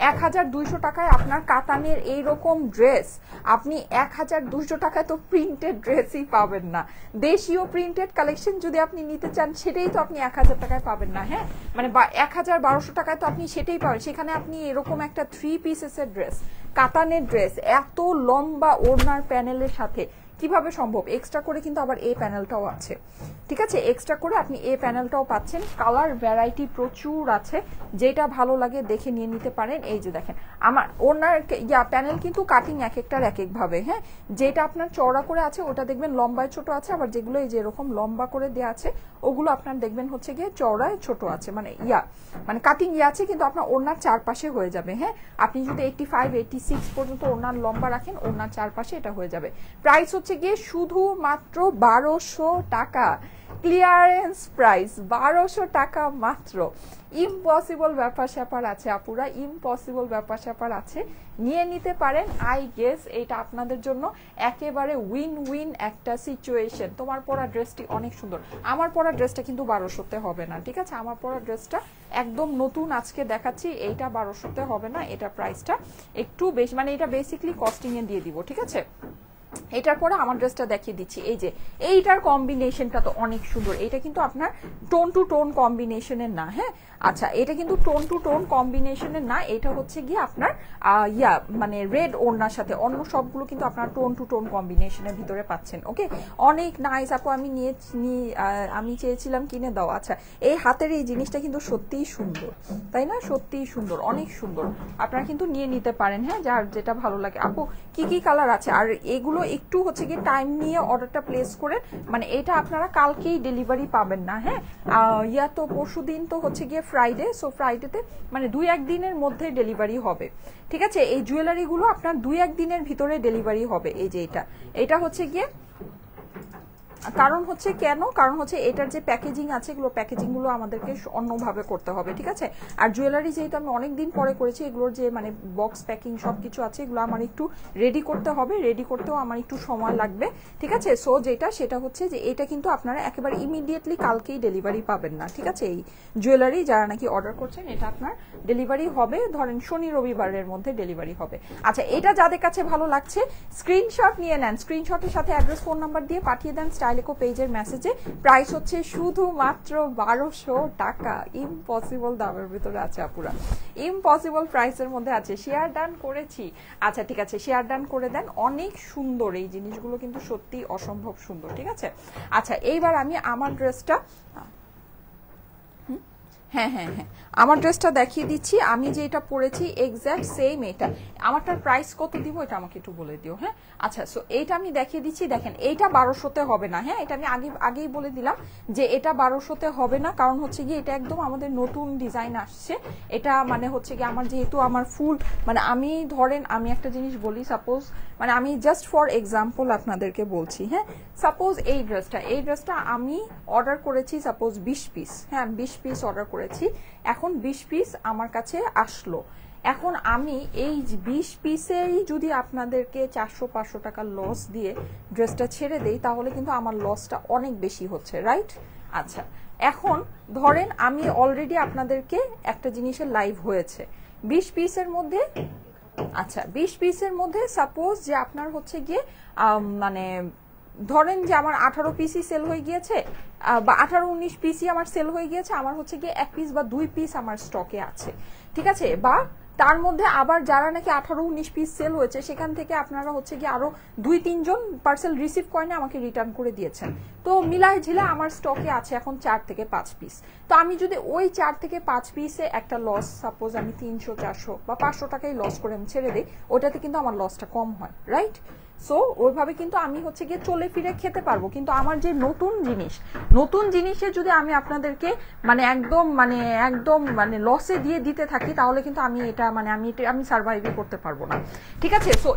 Speaker 1: 1200 টাকায় আপনার কাতানের এইরকম ড্রেস আপনি 1200 টাকায় তো প্রিন্টেড ড্রেসই পাবেন না। দেশীয় প্রিন্টেড কালেকশন যদি আপনি নিতে চান সেটাই তো আপনি 1000 টাকায় পাবেন না। হ্যাঁ, মানে 1200 টাকায় তো আপনি সেটাই পাবেন, সেখানে আপনি এরকম একটা 3 পিসেসের ড্রেস, কাতানের ড্রেস, এত লম্বা ওড়নার প্যানেলের সাথে কিভাবে সম্ভব? এক্সট্রা করে কিন্তু আবার এই প্যানেলটাও আছে, ঠিক আছে, এক্সট্রা করে আপনি এই প্যানেলটাও পাচ্ছেন। কালার ভ্যারাইটি প্রচুর আছে, যেটা ভালো লাগে দেখে নিয়ে নিতে পারেন। এই যে দেখেন আমার ওনার প্যানেল কিন্তু কাটিং এক একটার এক এক ভাবে। হ্যাঁ, যেটা আপনার চওড়া করে আছে ওটা দেখবেন লম্বায় ছোট আছে, আবার যেগুলো এই যে এরকম লম্বা করে দেওয়া আছে ওগুলো আপনার দেখবেন হচ্ছে গিয়ে চওড়ায় ছোট আছে, মানে কাটিং আছে, কিন্তু আপনার ওনার চারপাশে হয়ে যাবে। হ্যাঁ, আপনি যদি 85-86 পর্যন্ত ওনার লম্বা রাখেন, ওনার চারপাশে এটা হয়ে যাবে। প্রাইস হচ্ছে গিয়ে শুধুমাত্র 1200 টাকা, ক্লিয়ারেন্স প্রাইস 1200 টাকা মাত্র। ইম্পসিবল ব্যাপার স্যাপার আছে আপুরা, ইম্পসিবল ব্যাপার স্যাপার আছে, নিয়ে নিতে পারেন। আই গেস এটা আপনাদের জন্য একেবারে উইন উইন একটা সিচুয়েশন। তোমার পরা ড্রেসটি অনেক সুন্দর, আমার পরা ড্রেসটা কিন্তু 1200-তে হবে না, ঠিক আছে, আমার পরা ড্রেসটা একদম নতুন আজকে দেখাচ্ছি, এইটা 1200-তে হবে না, এটা প্রাইসটা একটু বেশি, মানে এটা বেসিকলি কস্টিং এ দিয়ে দিব, ঠিক আছে। এটার পরে আমার ড্রেসটা দেখিয়ে দিচ্ছি, এই যে এইটার কম্বিনেশনটা তো অনেক সুন্দর, এটা কিন্তু আপনার টোন টু টোন কম্বিনেশনের না। হ্যাঁ, আচ্ছা, এটা কিন্তু টোন টু টোন কম্বিনেশনের না, এটা হচ্ছে গিয়ে আপনার মানে রেড ওড়নার সাথে, অন্য সবগুলো কিন্তু আপনার টোন টু টোন কম্বিনেশনের ভিতরে পাচ্ছেন। ওকে, অনেক নাইস আপু, আমি চেয়েছিলাম কিনে দাও। আচ্ছা, এই হাতের এই জিনিসটা কিন্তু সত্যিই সুন্দর, তাই না? সত্যিই সুন্দর, অনেক সুন্দর, আপনারা কিন্তু নিয়ে নিতে পারেন। হ্যাঁ, যার যেটা ভালো লাগে। আপু কি কি কালার আছে? আর এগুলো একটু হচ্ছে গিয়ে টাইম নিয়ে অর্ডারটা প্লেস করে, মানে এটা আপনারা কালকেই ডেলিভারি পাবেন না। হ্যাঁ, তো পরশু দিন তো হচ্ছে গিয়ে ফ্রাইডে, সো ফ্রাইডেতে মানে 2-1 দিনের মধ্যে ডেলিভারি হবে, ঠিক আছে। এই জুয়েলারিগুলো আপনার 2-1 দিনের ভিতরে ডেলিভারি হবে। এই যে এটা হচ্ছে গিয়ে কারণ হচ্ছে কেন, কারণ হচ্ছে এটার যে প্যাকেজিং আছে, এগুলো প্যাকেজিং গুলো আমাদেরকে অন্যভাবে করতে হবে, ঠিক আছে। আর জুয়েলারি যেহেতু আমি অনেকদিন পরে করেছি, এগুলোর যে মানে বক্স প্যাকিং সবকিছু আছে, এগুলো আমার একটু রেডি করতে হবে, রেডি করতেও আমার একটু সময় লাগবে, ঠিক আছে। সো সেটা হচ্ছে যে এটা কিন্তু আপনারা একেবারে ইমিডিয়েটলি কালকেই ডেলিভারি পাবেন না, ঠিক আছে। এই জুয়েলারি যারা নাকি অর্ডার করছেন, এটা আপনার ডেলিভারি হবে ধরেন শনি রবিবারের মধ্যে ডেলিভারি হবে। আচ্ছা, এটা যাদের কাছে ভালো লাগছে স্ক্রিনশট নিয়ে নেন, স্ক্রিনশটের সাথে অ্যাড্রেস ফোন নাম্বার দিয়ে পাঠিয়ে দেন স্টাইলেকো পেজের মেসেজে। প্রাইস হচ্ছে শুধুমাত্র 1200 টাকা। ইম্পসিবল দামের ভিতরে আছে আপুরা, ইম্পসিবল প্রাইসের মধ্যে আছে। শেয়ার ডান করেছি, আচ্ছা ঠিক আছে, শেয়ার ডান করে দেন। অনেক সুন্দর এই জিনিসগুলো, কিন্তু সত্যি অসম্ভব সুন্দর, ঠিক আছে। আচ্ছা, এইবার আমি আমার ড্রেসটা হ্যাঁ, আমার ড্রেসটা দেখিয়ে দিচ্ছি। আমি যেটা পরেছি এক্স্যাক্ট সেম এটা। আমারটার প্রাইস কত দিব এটা আমাকে একটু বলে দিও। হ্যাঁ, আচ্ছা, সো এইটা আমি দেখিয়ে দিচ্ছি। দেখেন, এইটা 1200-তে হবে না। হ্যাঁ, এটা আমি আগেই বলে দিলাম যে এটা 1200-তে হবে না, কারণ হচ্ছে গিয়ে এটা একদম আমাদের নতুন ডিজাইন আসছে। এটা মানে হচ্ছে গিয়ে আমার যেহেতু আমার ফুল মানে আমি ধরেন আমি একটা জিনিস বলি, সাপোজ মানে আমি জাস্ট ফর এক্সাম্পল আপনাদেরকে বলছি। হ্যাঁ, সাপোজ এই ড্রেসটা আমি অর্ডার করেছি সাপোজ 20 পিস। হ্যাঁ, 20 পিস অর্ডার করেছি, এখন 20 পিস আমার কাছে আসলো। এখন আমি এই 20 পিসেই যদি আপনাদেরকে 400-500 টাকা লস দিয়ে ড্রেসটা ছেড়ে দেই, তাহলে কিন্তু আমার লসটা অনেক বেশি হচ্ছে, রাইট? আচ্ছা, এখন ধরেন আমি অলরেডি আপনাদেরকে একটা জিনিসের লাইভ হয়েছে 20 পিসের মধ্যে। আচ্ছা, 20 পিসের মধ্যে সাপোজ যে আপনার হচ্ছে গিয়ে মানে ধরেন যে আমার 18 পিসই সেল হয়ে গিয়েছে, বা 18-19 পিসই আমার সেল হয়ে গিয়েছে, আমার হচ্ছে গিয়ে 1 পিস বা 2 পিস আমার স্টকে আছে, ঠিক আছে। বা তার মধ্যে আবার যারা নাকি 18-19 পিস সেল হয়েছে, সেখান থেকে আপনারা হচ্ছে গিয়ে আরো 2-3 জন পার্সেল রিসিভ করে আমাকে রিটার্ন করে দিয়েছেন। তো মিলায় ঝিলা আমার স্টকে আছে এখন 4 থেকে 5 পিস। তো আমি যদি ওই 4 থেকে 5 পিসে একটা লস, সাপোজ আমি 300, 400 বা 500 টাকাই লস করে আমি ছেড়ে দিই, ওটাতে কিন্তু আমার লসটা কম হয়, রাইট? সো ওইভাবে কিন্তু আমি হচ্ছে গিয়ে চলে ফিরে খেতে পারবো। কিন্তু আমার যে নতুন জিনিসে যদি আমি আপনাদেরকে মানে একদম লসে দিয়ে দিতে থাকি, তাহলে কিন্তু আমি এটা আমি সার্ভাইভই করতে পারবো না, ঠিক আছে। সো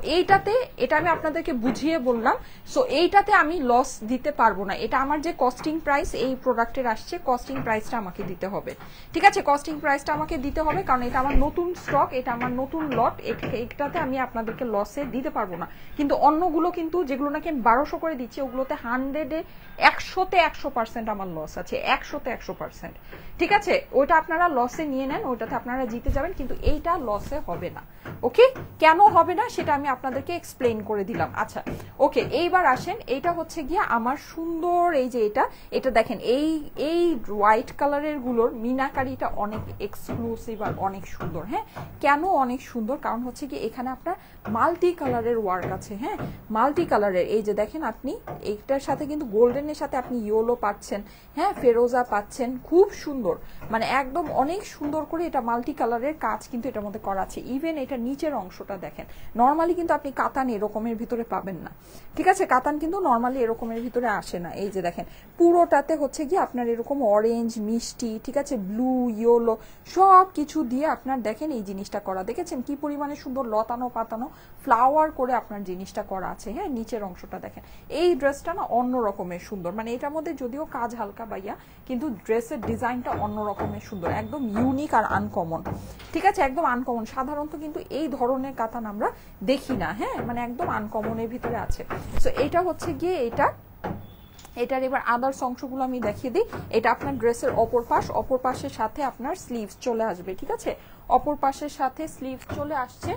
Speaker 1: এটা আমি আপনাদেরকে বুঝিয়ে বললাম। সো এইটাতে আমি লস দিতে পারবো না। এটা আমার যে কস্টিং প্রাইস এই প্রোডাক্টের আসছে, কস্টিং প্রাইসটা আমাকে দিতে হবে, ঠিক আছে। কস্টিং প্রাইসটা আমাকে দিতে হবে, কারণ এটা আমার নতুন স্টক, এটা আমার নতুন লট, এটাতে আমি আপনাদেরকে লসে দিতে পারবো না। কিন্তু অন্যগুলো কিন্তু যেগুলো নাকি আমি 1200 করে দিচ্ছি, ওগুলোতে 100% আমার লস আছে, 100%, ঠিক আছে। ওইটা আপনারা লসে নিয়ে নেন, ওইটাতে আপনারা জিতে যাবেন, কিন্তু এইটা লসে হবে না। ওকে, কেন হবে না সেটা আমি আপনাদেরকে এক্সপ্লেইন করে দিলাম। আচ্ছা ওকে, এইবার আসেন, এইটা হচ্ছে গিয়ে আমার সুন্দর, এই যে এটা দেখেন, এই হোয়াইট কালারের গুলোর মিনাকারিটা অনেক এক্সক্লুসিভ আর অনেক সুন্দর। হ্যাঁ, কেন অনেক সুন্দর? কারণ হচ্ছে কি এখানে আপনার মাল্টি কালারের ওয়ার্ক আছে। হ্যাঁ, মাল্টি কালারের, এই যে দেখেন আপনি এইটার সাথে কিন্তু গোল্ডেনের সাথে আপনি ইয়েলো পাচ্ছেন, হ্যাঁ ফেরোজা পাচ্ছেন, খুব সুন্দর, মানে একদম অনেক সুন্দর করে এটা মাল্টি কালারের কাজ কিন্তু এটার মধ্যে করা আছে। ইভেন এটা নিচের অংশটা দেখেন, নর্মালি কিন্তু আপনি কাতান এরকমের ভিতরে পাবেন না, ঠিক আছে। কাতান কিন্তু নর্মালি এরকমের ভিতরে আসে না। এই যে দেখেন পুরোটাতে হচ্ছে কি আপনার এরকম অরেঞ্জ মিষ্টি, ঠিক আছে, ব্লু ইয়েলো সব কিছু দিয়ে আপনার দেখেন এই জিনিসটা করা, দেখেছেন কি পরিমাণে সুন্দর লতানো পাতানো ফ্লাওয়ার করে আপনার জিনিসটা করা আছে। হ্যাঁ, নিচের অংশটা দেখেন, এই ড্রেসটা না অন্য রকমের সুন্দর, মানে এটার মধ্যে যদিও কাজ হালকা বাইয়া, কিন্তু ড্রেসের ডিজাইনটা অন্য রকমের সুন্দর, একদম ইউনিক আর আনকমন, ঠিক আছে, একদম আনকমন। সাধারণত কিন্তু এই ধরনের কাতান আমরা দেখি না। হ্যাঁ, মানে একদম আনকমনের ভিতরে আছে। সো এটা হচ্ছে গিয়ে এটার এবার আদার্স অংশগুলো আমি দেখিয়ে দিই। এটা আপনার ড্রেসের অপর পাশের সাথে আপনার স্লিভস চলে আসবে, ঠিক আছে, অপর পাশের সাথে স্লিভ চলে আসছে।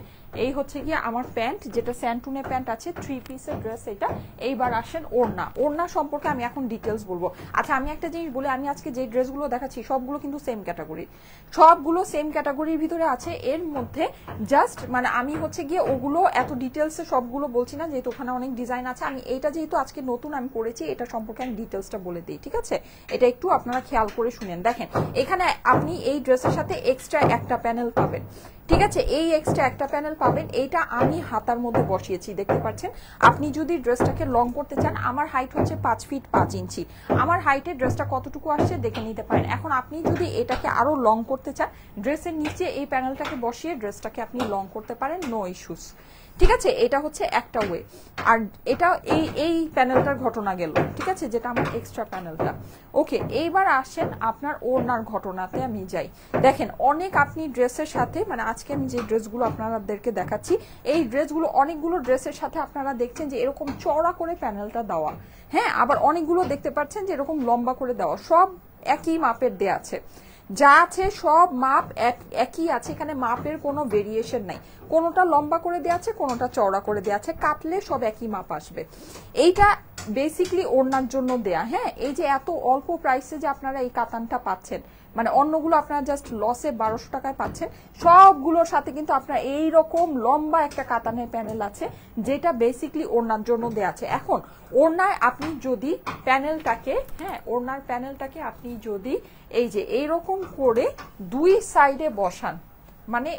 Speaker 1: এই হচ্ছে গিয়ে আমার প্যান্ট, যেটা স্যান্টুনে প্যান্ট আছে, 3 পিসের ড্রেস এটা। এইবার আসেন ওড়না সম্পর্কে আমি এখন ডিটেলস বলবো। আচ্ছা আমি একটা জিনিস বলি, আমি আজকে যে ড্রেসগুলো দেখাচ্ছি সবগুলো কিন্তু সেম ক্যাটাগরি, সবগুলো সেম ক্যাটাগরির ভিতরে আছে। এর মধ্যে জাস্ট মানে আমি হচ্ছে গিয়ে ওগুলো এত ডিটেলসে সবগুলো বলছি না, যেহেতু ওখানে অনেক ডিজাইন আছে। আমি এইটা যেহেতু আজকে নতুন আমি পড়েছি, এটা সম্পর্কে আমি ডিটেলসটা বলে দিই, ঠিক আছে। এটা একটু আপনারা খেয়াল করে শুনেন। দেখেন এখানে আপনি এই ড্রেসের সাথে এক্সট্রা একটা প্যানেল পাবেন, ঠিক আছে, এই এক্সট্রা একটা প্যানেল পাবেন। এইটা আমি হাতার মধ্যে বসিয়েছি, দেখতে পাচ্ছেন। আপনি যদি ড্রেসটাকে লং করতে চান, আমার হাইট হচ্ছে 5 ফিট 5 ইঞ্চি, আমার হাইটে ড্রেসটা কতটুকু আসছে দেখে নিতে পারেন। এখন আপনি যদি এটাকে আরো লং করতে চান, ড্রেসের নিচে এই প্যানেলটাকে বসিয়ে ড্রেসটাকে আপনি লং করতে পারেন, নো ইস্যুস, ঠিক আছে। এটা হচ্ছে একটা ওয়ে। আর এটা এই প্যানেলটার ঘটনা গেল, ঠিক আছে, যেটা আমার এক্সট্রা প্যানেলটা। ওকে, এইবার আসেন আপনার ওড়নার ঘটনাতে আমি যাই। দেখেন অনেক আপনি ড্রেসের সাথে, মানে আজকে আমি যে ড্রেসগুলো আপনাদেরকে দেখাচ্ছি, এই ড্রেসগুলো অনেকগুলো ড্রেসের সাথে আপনারা দেখছেন যে এরকম চওড়া করে প্যানেলটা দেওয়া। হ্যাঁ, আবার অনেকগুলো দেখতে পাচ্ছেন যে এরকম লম্বা করে দেওয়া, সব একই মাপের দেয়া আছে, যা আছে সব মাপ একই আছে, এখানে মাপের কোনো ভেরিয়েশন নাই। কোনোটা লম্বা করে দেওয়া আছে, কোনোটা চওড়া করে দেওয়া আছে, কাটলে সব একই মাপ আসবে। এইটা বেসিকলি ওড়নার জন্য দেয়া। হ্যাঁ, এই যে এত অল্প প্রাইসে যে আপনারা এই কাতানটা পাচ্ছেন, মানে অন্যগুলো আপনারা জাস্ট লসে 1200 টাকায় পাচ্ছেন, সবগুলোর সাথে কিন্তু আপনার এইরকম লম্বা একটা কাতানের প্যানেল আছে, যেটা বেসিকলি ওড়নার জন্য দেয়া আছে। এখন ওড়নায় আপনি যদি প্যানেলটাকে, হ্যাঁ ওড়নার প্যানেলটাকে আপনি যদি এই যে এইরকম করে দুই সাইডে বসান, মানে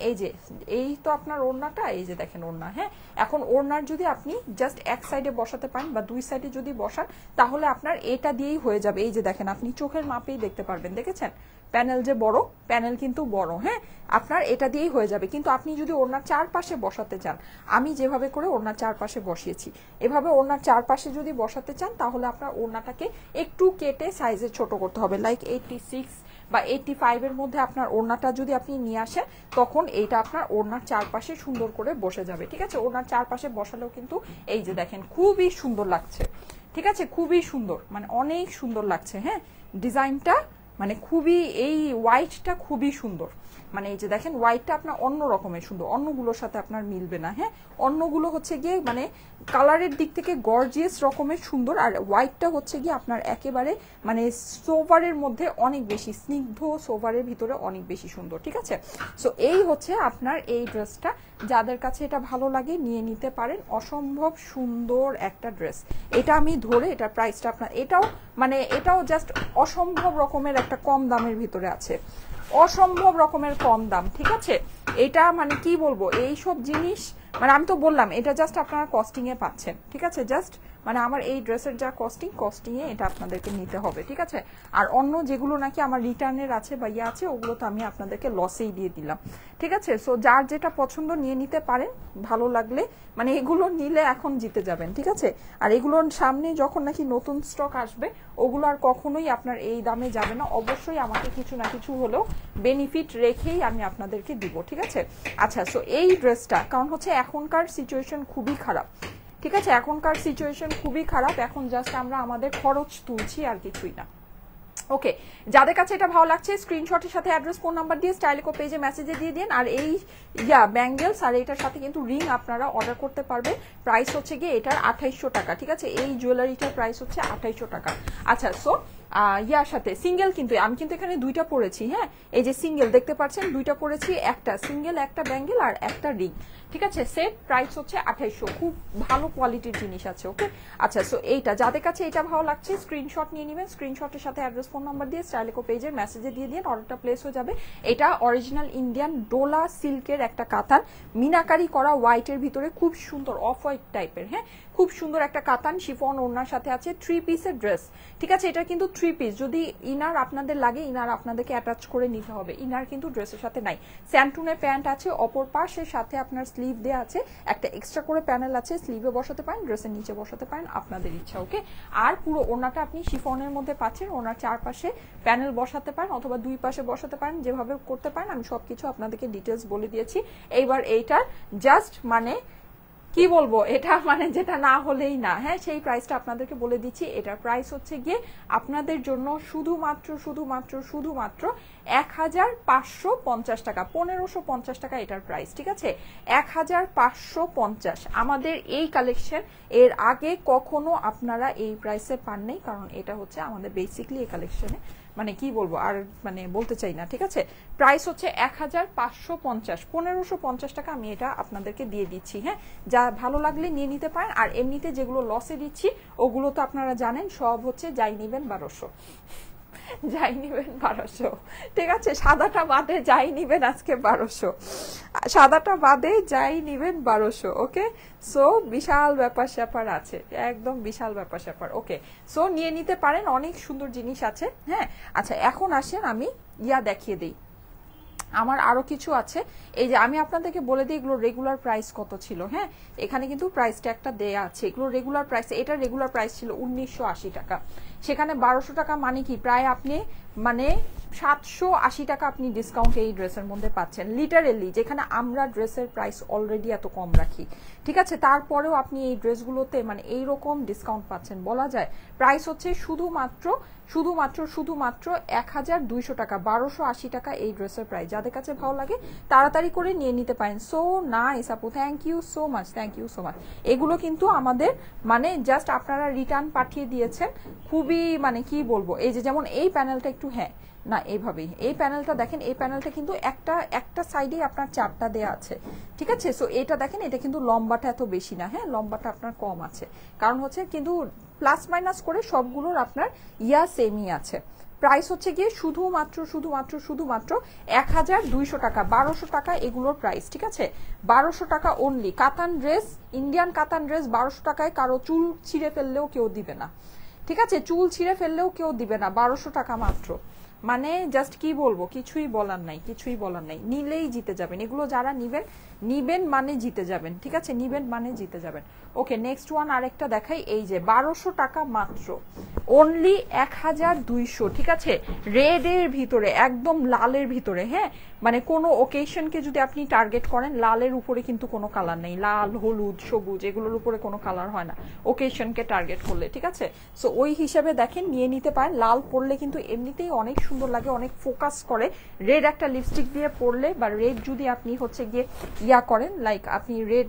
Speaker 1: এই তো আপনার ওড়নাটা, এই যে দেখেন ওড়না। হ্যাঁ, এখন ওড়নার যদি আপনি জাস্ট এক সাইডে বসাতে পারেন বা দুই সাইডে যদি বসান, তাহলে আপনার এটা দিয়েই হয়ে যাবে। এই যে দেখেন আপনি চোখের মাপেই দেখতে পারবেন, দেখেছেন প্যানেল যে বড়, প্যানেল কিন্তু বড়। হ্যাঁ, আপনার এটা দিয়েই হয়ে যাবে। কিন্তু আপনি যদি ওড়নার চারপাশে বসাতে চান, আমি যেভাবে করে ওড়নার চারপাশে বসিয়েছি, এভাবে ওড়নার চারপাশে যদি বসাতে চান, তাহলে আপনার ওড়নাটাকে একটু কেটে সাইজে ছোট করতে হবে, লাইক 86 বা 85 এর মধ্যে আপনার ওড়নাটা যদি আপনি নিয়ে আসেন, তখন এইটা আপনার ওড়নার চারপাশে সুন্দর করে বসে যাবে, ঠিক আছে। ওড়নার চারপাশে বসালেও কিন্তু এই যে দেখেন খুবই সুন্দর লাগছে, ঠিক আছে, খুবই সুন্দর, মানে অনেক সুন্দর লাগছে। হ্যাঁ, ডিজাইনটা মানে খুবই, এই হোয়াইটটা খুবই সুন্দর, মানে এই যে দেখেন হোয়াইটটা আপনার অন্য রকমের সুন্দর, অন্যগুলোর সাথে আপনার মিলবে না। হ্যাঁ, অন্যগুলো হচ্ছে গিয়ে মানে কালারের দিক থেকে গর্জিয়াস রকমের সুন্দর, আর হোয়াইটটা হচ্ছে গিয়ে আপনার একেবারে মানে সোভারের মধ্যে অনেক বেশি স্নিগ্ধ, সোভারের ভিতরে অনেক বেশি সুন্দর, ঠিক আছে। সো এই হচ্ছে আপনার এই ড্রেসটা, যাদের কাছে এটা ভালো লাগে নিয়ে নিতে পারেন। অসম্ভব সুন্দর একটা ড্রেস, এটা আমি ধরে এটার প্রাইসটা আপনার, এটাও জাস্ট অসম্ভব রকমের একটা কম দামের ভিতরে আছে, অসম্ভব রকমের কম দাম, ঠিক আছে। এটা মানে কি বলবো, এইসব জিনিস মানে আমি তো বললাম এটা জাস্ট আপনারা কস্টিং এ পাচ্ছেন, ঠিক আছে? জাস্ট মানে আমার এই ড্রেসের যা কস্টিং এ এটা আপনাদেরকে নিতে হবে, ঠিক আছে? আর অন্য যেগুলো নাকি আমার রিটার্নের আছে বা ইয়ে আছে ওগুলো তো আমি আপনাদেরকে লসেই দিয়ে দিলাম, ঠিক আছে? সো যার যেটা পছন্দ নিয়ে নিতে পারেন, ভালো লাগলে মানে এগুলো নিলে এখন জিতে যাবেন, ঠিক আছে? আর এগুলোর সামনে যখন নাকি নতুন স্টক আসবে ওগুলো আর কখনোই আপনার এই দামে যাবে না, অবশ্যই আমাকে কিছু না কিছু হলেও বেনিফিট রেখেই আমি আপনাদেরকে দিব, ঠিক আছে? আচ্ছা, সো এই ড্রেসটা কারণ হচ্ছে এখনকার সিচুয়েশন খুবই খারাপ, ঠিক আছে? এখনকার সিচুয়েশন খুবই খারাপ, এখন জাস্ট আমরা আমাদের খরচ তুলছি আর কিছুই না। ওকে, যাদের কাছে এটা ভালো লাগছে স্ক্রিনশটের সাথে অ্যাড্রেস ফোন নাম্বার দিয়ে স্টাইলিকো পেজে মেসেজে দিয়ে দিন। আর এই ব্যাঙ্গেলস আর এটার সাথে কিন্তু রিং আপনারা অর্ডার করতে পারবেন। প্রাইস হচ্ছে গিয়ে এটার 2800 টাকা, ঠিক আছে? এই জুয়েলারিটার প্রাইস হচ্ছে 2800 টাকা। আচ্ছা, সো ইয়ার সাথে সিঙ্গেল কিন্তু আমি কিন্তু এখানে দুইটা পরেছি, হ্যাঁ? এই যে সিঙ্গেল দেখতে পাচ্ছেন দুইটা পরেছি, একটা সিঙ্গেল একটা ব্যাঙ্গেল আর একটা রিং, ঠিক আছে? সেট প্রাইস হচ্ছে 2800, খুব ভালো কোয়ালিটির জিনিস আছে। ওকে, আচ্ছা, সো এইটা যাদের কাছে এটা ভালো লাগছে স্ক্রিনশট নিয়ে নেবেন, স্ক্রিনশটের সাথে অ্যাড্রেস ফোন নাম্বার দিয়ে স্টাইলিকো পেজের মেসেজে দিয়ে দিন, অর্ডারটা প্লেস হয়ে যাবে। এটা অরিজিনাল ইন্ডিয়ান ডোলা সিল্কের একটা কাতান, মিনাকারি করা হোয়াইটের ভিতরে, খুব সুন্দর অফ হোয়াইট টাইপের, হ্যাঁ? খুব সুন্দর একটা কাতান শিফন ওড়নার সাথে আছে, 3 পিসের ড্রেস, ঠিক আছে? এটা কিন্তু 3 পিস, যদি ইনার আপনাদের লাগে ইনার আপনাদেরকে অ্যাটাচ করে নিতে হবে, ইনার কিন্তু ড্রেসের সাথে নাই। স্যান্টুনের প্যান্ট আছে, অপর পাশের সাথে আপনার স্লিভ দেওয়া আছে, একটা এক্সট্রা করে প্যানেল আছে, স্লিভে বসাতে পারেন, ড্রেসের নিচে বসাতে পারেন, আপনাদের ইচ্ছা। ওকে, আর পুরো ওড়নাটা আপনি শিফনের মধ্যে পাচ্ছেন, ওনার চারপাশে প্যানেল বসাতে পারেন অথবা দুই পাশে বসাতে পারেন, যেভাবে করতে পারেন আমি সবকিছু আপনাদেরকে ডিটেলস বলে দিয়েছি। এইবার এইটার জাস্ট মানে কি বলবো, এটা মানে যেটা না হলেই না, হ্যাঁ? সেই প্রাইসটা আপনাদেরকে বলে দিচ্ছি। এটার প্রাইস হচ্ছে গিয়ে আপনাদের জন্য শুধুমাত্র 1550 টাকা, 1550 টাকা এটার প্রাইস, ঠিক আছে? 1550। আমাদের এই কালেকশন এর আগে কখনো আপনারা এই প্রাইসে পান নাই, কারণ এটা হচ্ছে আমাদের বেসিকলি এই কালেকশনে মানে কি বলবো আর মানে বলতে চাই না, ঠিক আছে? প্রাইস হচ্ছে 1550, 1550 টাকা আমি এটা আপনাদেরকে দিয়ে দিচ্ছি, হ্যাঁ? যা ভালো লাগলে নিয়ে নিতে পারেন। আর এমনিতে যেগুলো লসে দিচ্ছি ওগুলো তো আপনারা জানেন, সব হচ্ছে যাই নিবেন 1200, যাই নিবেন 1200, ঠিক আছে? সাদাটা বাদে যাই নিবেন আজকে 1200, সাদাটা বাদে যাই নিবেন 1200। ওকে, সো বিশাল ব্যাপার স্যাপার আছে, একদম বিশাল ব্যাপার স্যাপার। ওকে, সো নিয়ে নিতে পারেন, অনেক সুন্দর জিনিস আছে, হ্যাঁ? আচ্ছা, এখন আসেন আমি দেখিয়ে দিই, আমার আরো কিছু আছে। এই যে আমি আপনাদেরকে বলে দিই এগুলো রেগুলার প্রাইস কত ছিল, হ্যাঁ? এখানে কিন্তু প্রাইস ট্যাগটা দেয়া আছে, এগুলো রেগুলার প্রাইস। এটা রেগুলার প্রাইস ছিল 1980 টাকা, সেখানে 1200 টাকা মানে কি প্রায় আপনি মানে 780 টাকা আপনি ডিসকাউন্ট এই ড্রেসের মধ্যে পাচ্ছেন, লিটারেলি, যেখানে আমরা ড্রেসের প্রাইস অলরেডি এত কম রাখি, ঠিক আছে? তারপরেও আপনি এই ড্রেসগুলোতে মানে এইরকম ডিসকাউন্ট পাচ্ছেন, বলা যায় প্রাইস হচ্ছে শুধুমাত্র 1200 টাকা, 1280 টাকা এই ড্রেসের প্রাইস। যাদের কাছে ভালো লাগে তাড়াতাড়ি করে নিয়ে নিতে পারেন। সো নাইস আপু, thank you so much, thank you so much. এগুলো কিন্তু আমাদের মানে জাস্ট আপনারা রিটার্ন পাঠিয়ে দিয়েছেন, খুবই মানে কি বলবো, এই যে যেমন এই প্যানেলটা একটু, হ্যাঁ না এইভাবেই, এই প্যানেলটা দেখেন, এই প্যানেলটা কিন্তু একটা সাইডেই আপনার চারটা দেয়া আছে, ঠিক আছে? সো এটা দেখেন, এটা কিন্তু লম্বাটা এত বেশি না, হ্যাঁ? লম্বাটা আপনার কম আছে, কারণ হচ্ছে কিন্তু প্লাস মাইনাস করে সবগুলোর আপনার সেমই আছে। প্রাইস হচ্ছে গিয়ে শুধুমাত্র 1200 টাকা, 1200 টাকা এগুলোর প্রাইস, ঠিক আছে? 1200 টাকা অনলি। কাতান ড্রেস, ইন্ডিয়ান কাতান ড্রেস 1200 টাকায় কারো চুল ছিঁড়ে ফেললেও কেউ দিবে না, ঠিক আছে? চুল ছিঁড়ে ফেললেও কেউ দিবে না, 1200 টাকা মাত্র। মানে জাস্ট কি বলবো, কিছুই বলার নাই, কিছুই বলার নাই, নিলেই জিতে যাবেন। এগুলো যারা নিবেন মানে জিতে যাবেন, ঠিক আছে? নিবেন মানে জিতে যাবেন। ওকে, নেক্সট ওয়ান আরেকটা দেখাই। এই যে 1200 টাকা মাত্র, অনলি 1200, ঠিক আছে? রেডের ভিতরে, একদম লালের ভিতরে, হ্যাঁ? মানে কোনো ওকেশনকে যদি আপনি টার্গেট করেন, লালের উপরে কিন্তু কোনো কালার নেই, লাল হলুদ সবুজ এগুলোর উপরে কোনো কালার হয় না ওকেশনকে টার্গেট করলে, ঠিক আছে? সো ওই হিসাবে দেখেন নিয়ে নিতে পারেন। লাল পরলে কিন্তু এমনিতেই অনেক সুন্দর লাগে, অনেক ফোকাস করে। রেড একটা লিপস্টিক দিয়ে পরলে বা রেড যদি আপনি হচ্ছে গিয়ে করেন, লাইক আপনি রেড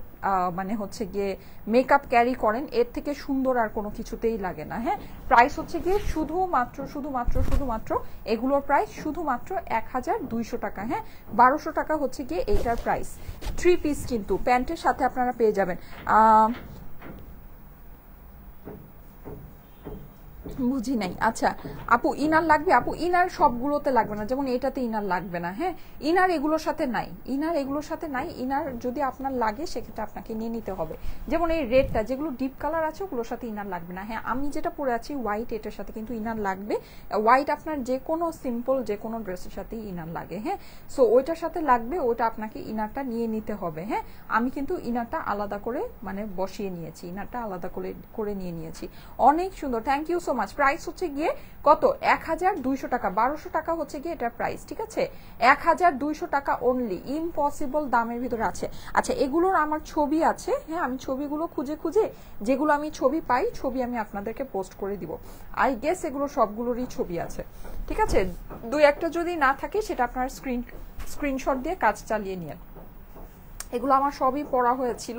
Speaker 1: মানে হচ্ছে গিয়ে মেকআপ ক্যারি করেন, এর থেকে সুন্দর আর কোনো কিছুতেই লাগে না, হ্যাঁ? প্রাইস হচ্ছে গিয়ে শুধুমাত্র এগুলোর প্রাইস শুধুমাত্র 1200 টাকা, হ্যাঁ? 1200 টাকা হচ্ছে গিয়ে এইটার প্রাইস। 3 পিস কিন্তু প্যান্টের সাথে আপনারা পেয়ে যাবেন। বুঝি নাই। আচ্ছা আপু ইনার লাগবে? আপু ইনার সবগুলোতে লাগবে না, যেমন এটাতে ইনার লাগবে না। হ্যাঁ, ইনার এগুলোর সাথে নাই, ইনার এগুলোর সাথে নাই। ইনার যদি আপনার লাগে সেক্ষেত্রে আপনাকে নিয়ে নিতে হবে। যেমন এই রেডটা, যেগুলো ডিপ কালার আছে ওগুলোর সাথে ইনার লাগবে না। হ্যাঁ, আমি যেটা পরে আছি হোয়াইট, এটার সাথে কিন্তু ইনার লাগবে। হোয়াইট আপনার যে কোনো সিম্পল যে কোনো ড্রেসের সাথেই ইনার লাগে। হ্যাঁ, সো ওইটার সাথে লাগবে, ওইটা আপনাকে ইনারটা নিয়ে নিতে হবে। হ্যাঁ, আমি কিন্তু ইনারটা আলাদা করে মানে বসিয়ে নিয়েছি, ইনারটা আলাদা করে নিয়ে নিয়েছি। অনেক সুন্দর, thank you so much. Price হচ্ছে গিয়ে কত? 1200 টাকা। 1200 টাকা হচ্ছে গিয়ে এটার প্রাইস, ঠিক আছে? 1200 টাকা অনলি, ইম্পসিবল দামের ভিতরে আছে। আচ্ছা এগুলোর আমার ছবি আছে। হ্যাঁ, আমি ছবিগুলো খুঁজে খুঁজে যেগুলো আমি ছবি পাই, ছবি আমি আপনাদেরকে পোস্ট করে দিব। আই গেস এগুলো সবগুলোরই ছবি আছে, ঠিক আছে? দুই একটা যদি না থাকে সেটা আপনার স্ক্রিনশট দিয়ে কাজ চালিয়ে নিন। এগুলো আমার সবই পড়া হয়েছিল,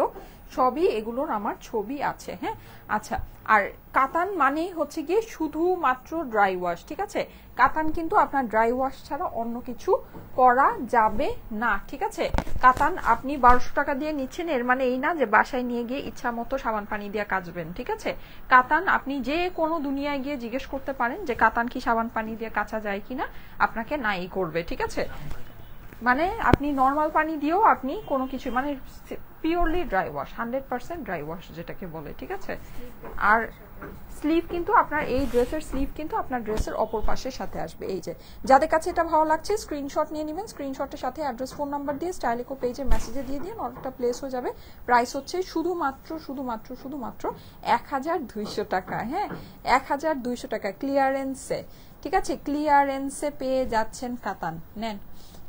Speaker 1: সবই এগুলোর আমার ছবি আছে। হ্যাঁ, আচ্ছা আর কাতান মানে হচ্ছে গিয়ে শুধুমাত্র ড্রাই ওয়াশ, ঠিক আছে? কাতান কিন্তু আপনার ড্রাই ওয়াশ ছাড়া অন্য কিছু করা যাবে না, ঠিক আছে? কাতান আপনি 1200 টাকা দিয়ে নিচ্ছেন, এর মানে এই না যে বাসায় নিয়ে গিয়ে ইচ্ছা মতো সাবান পানি দিয়ে কাচবেন, ঠিক আছে? কাতান আপনি যে কোনো দুনিয়ায় গিয়ে জিজ্ঞেস করতে পারেন যে কাতান কি সাবান পানি দিয়ে কাচা যায় কিনা, আপনাকে নাই করবে, ঠিক আছে? মানে আপনি নর্মাল পানি দিয়েও আপনি কোনো কিছু মানে purely dry wash, 100% dry wash যেটাকে বলে, ঠিক আছে? আর স্লিভ কিন্তু আপনার এই ড্রেসের স্লিভ কিন্তু আপনার ড্রেসের অপর পাশের সাথে আসবে। এই যে যাদের কাছে এটা ভালো লাগছে স্ক্রিনশট নিয়ে নেবেন, স্ক্রিনশটের সাথে অ্যাড্রেস ফোন নাম্বার দিয়ে স্টাইলিকো পেজে মেসেজে দিয়ে দিন, অর্ডারটা প্লেস হয়ে যাবে। প্রাইস হচ্ছে শুধুমাত্র 1200 টাকা। হ্যাঁ, 1200 টাকা ক্লিয়ারেন্সে, ঠিক আছে? ক্লিয়ারেন্সে পেয়ে যাচ্ছেন কাতান, নেন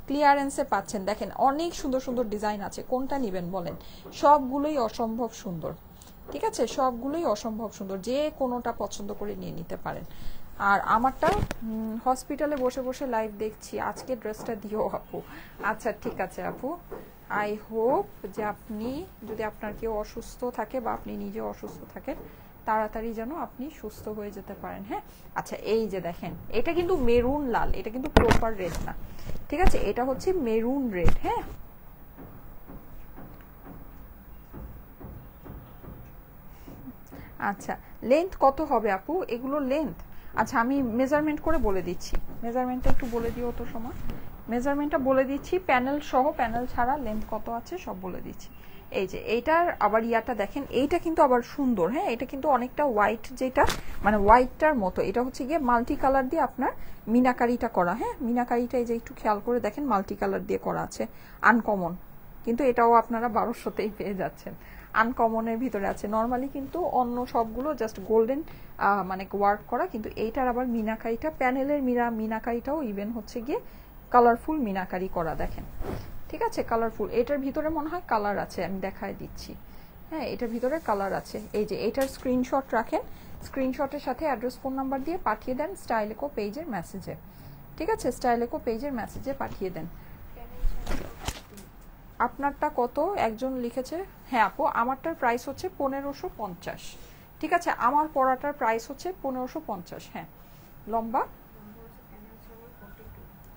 Speaker 1: ক্লিয়ারেন্সে পাচ্ছেন। দেখেন অনেক সুন্দর সুন্দর ডিজাইন আছে, কোনটা নেবেন বলেন? সবগুলোই অসম্ভব সুন্দর, ঠিক আছে? সবগুলোই অসম্ভব সুন্দর, যে কোনোটা পছন্দ করে নিয়ে নিতে পারেন। আর আমারটা হসপিটালে বসে বসে লাইভ দেখছি, আজকে ড্রেসটা দিও আপু। আচ্ছা ঠিক আছে আপু, আই হোপ যে আপনি যদি আপনার কেউ অসুস্থ থাকে বা আপনি নিজে অসুস্থ থাকেন তাড়াতাড়ি যেন আপনি সুস্থ হয়ে যেতে পারেন। হ্যাঁ, আচ্ছা এই যে দেখেন এটা কিন্তু মেরুন লাল, এটা কিন্তু প্রপার রেড না, ঠিক আছে? এটা হচ্ছে মেরুন রেড। হ্যাঁ, আচ্ছা লেন্থ কত হবে আপু এগুলো লেন্থ? আচ্ছা আমি মেজারমেন্ট করে বলে দিচ্ছি, মেজারমেন্টটা একটু বলে দিও তো সময়। মেজারমেন্টটা বলে দিচ্ছি, প্যানেল সহ প্যানেল ছাড়া লেন্থ কত আছে সব বলে দিচ্ছি। এই যে এইটার আবার ইয়াটা দেখেন, এইটা কিন্তু আবার সুন্দর। হ্যাঁ, এটা কিন্তু অনেকটা হোয়াইট, যেটা মানে হোয়াইটটার মতো, এটা হচ্ছে গিয়ে মাল্টি কালার দিয়ে আপনার মিনাকারিটা করা। হ্যাঁ, মিনাকারিটা এই যে একটু খেয়াল করে দেখেন মাল্টি কালার দিয়ে করা আছে, আনকমন, কিন্তু এটাও আপনারা 1200তেই পেয়ে যাচ্ছেন। আনকমনের ভিতরে আছে, নর্মালি কিন্তু অন্য সবগুলো জাস্ট গোল্ডেন মানে ওয়ার্ক করা, কিন্তু এইটার আবার মিনাকারিটা প্যানেলের মিনাকারিটাও ইভেন হচ্ছে গিয়ে কালারফুল মিনাকারি করা, দেখেন, ঠিক আছে? কালারফুল, এটার ভিতরে মনে হয় কালার আছে, আমি দেখায় দিচ্ছি। হ্যাঁ, এটার ভিতরে কালার আছে। এই যে এটার স্ক্রিনশট রাখেন, স্ক্রিনশটের সাথে অ্যাড্রেস ফোন নাম্বার দিয়ে পাঠিয়ে দেন স্টাইলিকো পেজের মেসেজে, ঠিক আছে? স্টাইলিকো পেজের মেসেজে পাঠিয়ে দেন। আপনারটা কত একজন লিখেছে? হ্যাঁ আপু, আমারটার প্রাইস হচ্ছে 1550, ঠিক আছে? আমার পড়াটার প্রাইস হচ্ছে 1550। হ্যাঁ, লম্বা,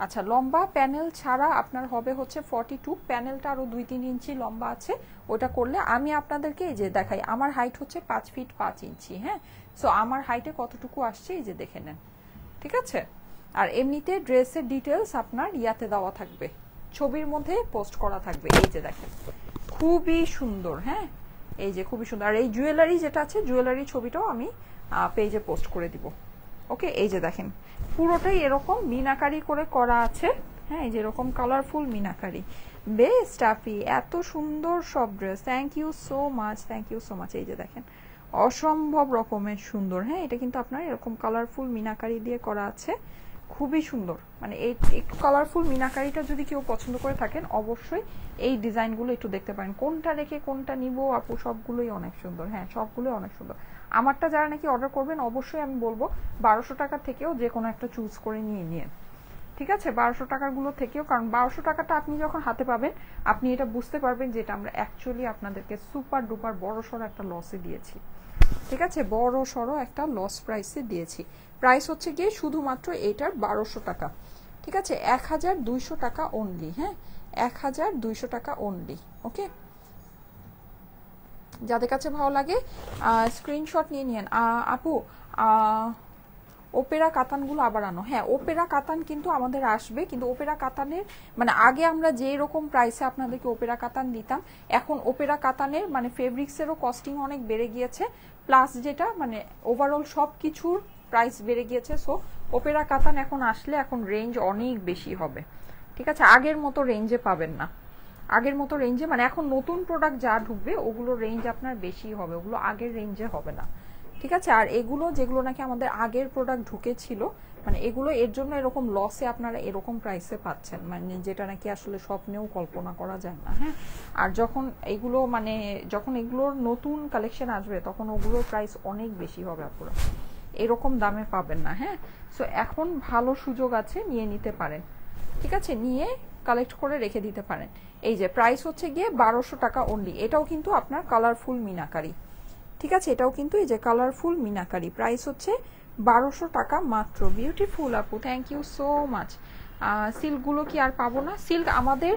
Speaker 1: আচ্ছা লম্বা প্যানেল ছাড়া আপনার হবে হচ্ছে 42, প্যানেলটা আরো 2-3 ইঞ্চি লম্বা আছে, ওটা করলে আমি আপনাদেরকে এই যে দেখাই, আমার হাইট হচ্ছে 5 ফিট 5 ইঞ্চি। হ্যাঁ, সো আমার হাইটে কতটুকু আসছে এই যে দেখে নেন, ঠিক আছে? আর এমনিতে ড্রেসের ডিটেলস আপনার ইয়াতে দেওয়া থাকবে, ছবির মধ্যে পোস্ট করা থাকবে। এই যে দেখেন খুবই সুন্দর। হ্যাঁ, এই যে খুবই সুন্দর। আর এই জুয়েলারি যেটা আছে, জুয়েলারি ছবিটাও আমি পেজে পোস্ট করে দিব। ওকে, এই যে দেখেন পুরোটাই এরকম মিনাকারি করে করা আছে। হ্যাঁ, এই যে এরকম কালারফুল মিনাকারি, বেস্ট আপি, এত সুন্দর সব dress, thank you so much, thank you so much. এই যে দেখেন অসম্ভব রকমের সুন্দর। হ্যাঁ, এটা কিন্তু আপনার এরকম কালারফুল মিনাকারি দিয়ে করা আছে, খুবই সুন্দর। মানে এই একটু কালারফুল মিনাকারিটা যদি কেউ পছন্দ করে থাকেন অবশ্যই এই ডিজাইনগুলো একটু দেখতে পারেন। কোনটা রেখে কোনটা নিব আপু, সবগুলোই অনেক সুন্দর। হ্যাঁ, সবগুলোই অনেক সুন্দর। আমারটা যারা নাকি অর্ডার করবেন অবশ্যই আমি বলবো 1200 টাকা থেকেও যে কোনো একটা চুজ করে নিয়ে নিন, ঠিক আছে? 1200 টাকাগুলো থেকেও, কারণ 1200 টাকাটা আপনি যখন হাতে পাবেন আপনি এটা বুঝতে পারবেন যে এটা আমরা অ্যাকচুয়ালি আপনাদেরকে সুপার ডুপার বড় সড়ো একটা লসে দিয়েছি, ঠিক আছে? বড় সড়ো একটা লস প্রাইসে দিয়েছি। প্রাইস হচ্ছে গিয়ে শুধুমাত্র এটার 1200 টাকা, ঠিক আছে? 1200 টাকা অনলি। হ্যাঁ, 1200 টাকা অনলি। ওকে, যাদের কাছে ভালো লাগে স্ক্রিনশট নিয়ে নিন। আপু ওপেরা কাতানগুলো আবার আনো। হ্যাঁ, ওপেরা কাতান কিন্তু আমাদের আসবে, কিন্তু ওপেরা কাতানের মানে আগে আমরা যে রকম প্রাইসে আপনাদেরকে ওপেরা কাতান দিতাম, এখন ওপেরা কাতানের মানে ফেব্রিক্সেরও কস্টিং অনেক বেড়ে গিয়েছে, প্লাস যেটা মানে ওভারঅল সব কিছুর প্রাইস বেড়ে গিয়েছে। সো ওপেরা কাতান এখন আসলে এখন রেঞ্জ অনেক বেশি হবে, ঠিক আছে? আগের মতো রেঞ্জে পাবেন না, আগের মতো রেঞ্জে মানে এখন নতুন প্রোডাক্ট যা ঢুকবে ওগুলো রেঞ্জ আপনার বেশি হবে, ওগুলো আগের রেঞ্জে হবে না, ঠিক আছে? আর এগুলো যেগুলো নাকি আমাদের আগের প্রোডাক্ট ঢুকেছিল মানে এগুলো এর জন্য এরকম লসে আপনারা এরকম প্রাইসে পাচ্ছেন, মানে যেটা নাকি আসলে স্বপ্নেও কল্পনা করা যায় না। হ্যাঁ, আর যখন এগুলো মানে যখন এগুলোর নতুন কালেকশন আসবে তখন ওগুলোর প্রাইস অনেক বেশি হবে, আপনারা এরকম দামে পাবেন না। হ্যাঁ, সো এখন ভালো সুযোগ আছে, নিয়ে নিতে পারেন, ঠিক আছে? নিয়ে কালেক্ট করে রেখে দিতে পারেন। এই যে প্রাইস হচ্ছে গিয়ে 1200 টাকা অনলি। এটাও কিন্তু আপনার কালারফুল মিনাকারি, ঠিক আছে? এটাও কিন্তু এই যে কালারফুল মিনাকারি, প্রাইস হচ্ছে 1200 টাকা মাত্র। বিউটিফুল আপু, থ্যাংক ইউ সো মাচ। সিল্কগুলো কি আর পাবো না? সিল্ক আমাদের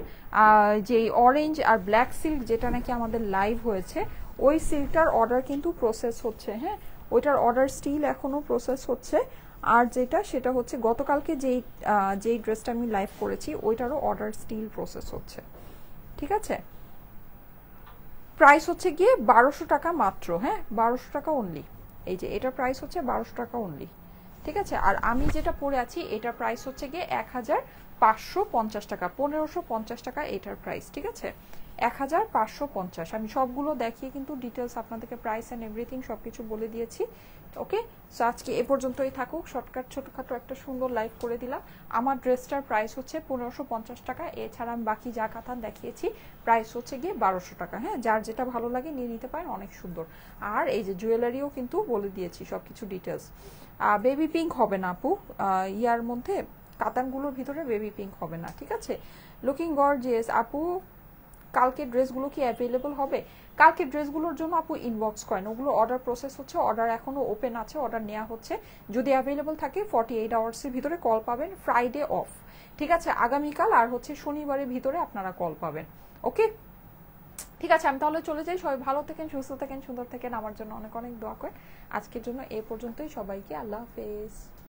Speaker 1: যে অরেঞ্জ আর ব্ল্যাক সিল্ক যেটা নাকি আমাদের লাইভ হয়েছে, ওই সিল্কটার অর্ডার কিন্তু প্রসেস হচ্ছে। হ্যাঁ, ওইটার অর্ডার স্টিল এখনো প্রসেস হচ্ছে। আর যেটা সেটা হচ্ছে গতকালকে যেই ড্রেসটা আমি লাইভ করেছি ওইটারও অর্ডার স্টিল প্রসেস হচ্ছে, ঠিক আছে? প্রাইস হচ্ছে গিয়ে 1200 টাকা মাত্র। হ্যাঁ, 1200 টাকা অনলি। এই যে এটার প্রাইস হচ্ছে 1200 টাকা অনলি, ঠিক আছে? আর আমি যেটা পরে আছি এটার প্রাইস হচ্ছে গিয়ে 1550 টাকা, 1550 টাকা এটার প্রাইস, ঠিক আছে? 1550। আমি সবগুলো দেখিয়ে কিন্তু ডিটেলস আপনাদেরকে প্রাইস অ্যান্ড এভরিথিং সবকিছু বলে দিয়েছি। ওকে, সো আজকে এ পর্যন্তই থাকুক। শর্টকাট ছোটখাটো একটা সুন্দর লাইভ করে দিলাম। আমার ড্রেসটার প্রাইস হচ্ছে 1550 টাকা। এছাড়া আমি বাকি যা কাতান দেখিয়েছি প্রাইস হচ্ছে গিয়ে 1200 টাকা। হ্যাঁ, যার যেটা ভালো লাগে নিয়ে নিতে পারেন, অনেক সুন্দর। আর এই যে জুয়েলারিও কিন্তু বলে দিয়েছি সবকিছু ডিটেলস। বেবি পিঙ্ক হবে না আপু, ইয়ার মধ্যে কাতানগুলোর ভিতরে বেবি পিঙ্ক হবে না, ঠিক আছে? লুকিং গর্জিয়াস আপু, কালকে ড্রেসগুলো কি অ্যাভেলেবল হবে? কালকে ড্রেসগুলোর জন্য আপু ইনবক্স করেন, ওগুলো অর্ডার প্রসেস হচ্ছে, অর্ডার এখনো ওপেন আছে, অর্ডার নেওয়া হচ্ছে। যদি অ্যাভেলেবল থাকে 48 আওয়ার্সের ভিতরে কল পাবেন। ফ্রাইডে অফ, ঠিক আছে? আগামীকাল আর হচ্ছে শনিবারের ভিতরে আপনারা কল পাবেন। ওকে, ঠিক আছে, আমি তাহলে চলে যাই। সবাই ভালো থাকেন, সুস্থ থাকেন, সুন্দর থাকেন, আমার জন্য অনেক অনেক দোয়া করেন। আজকের জন্য এ পর্যন্তই, সবাইকে আল্লাহ হাফেজ।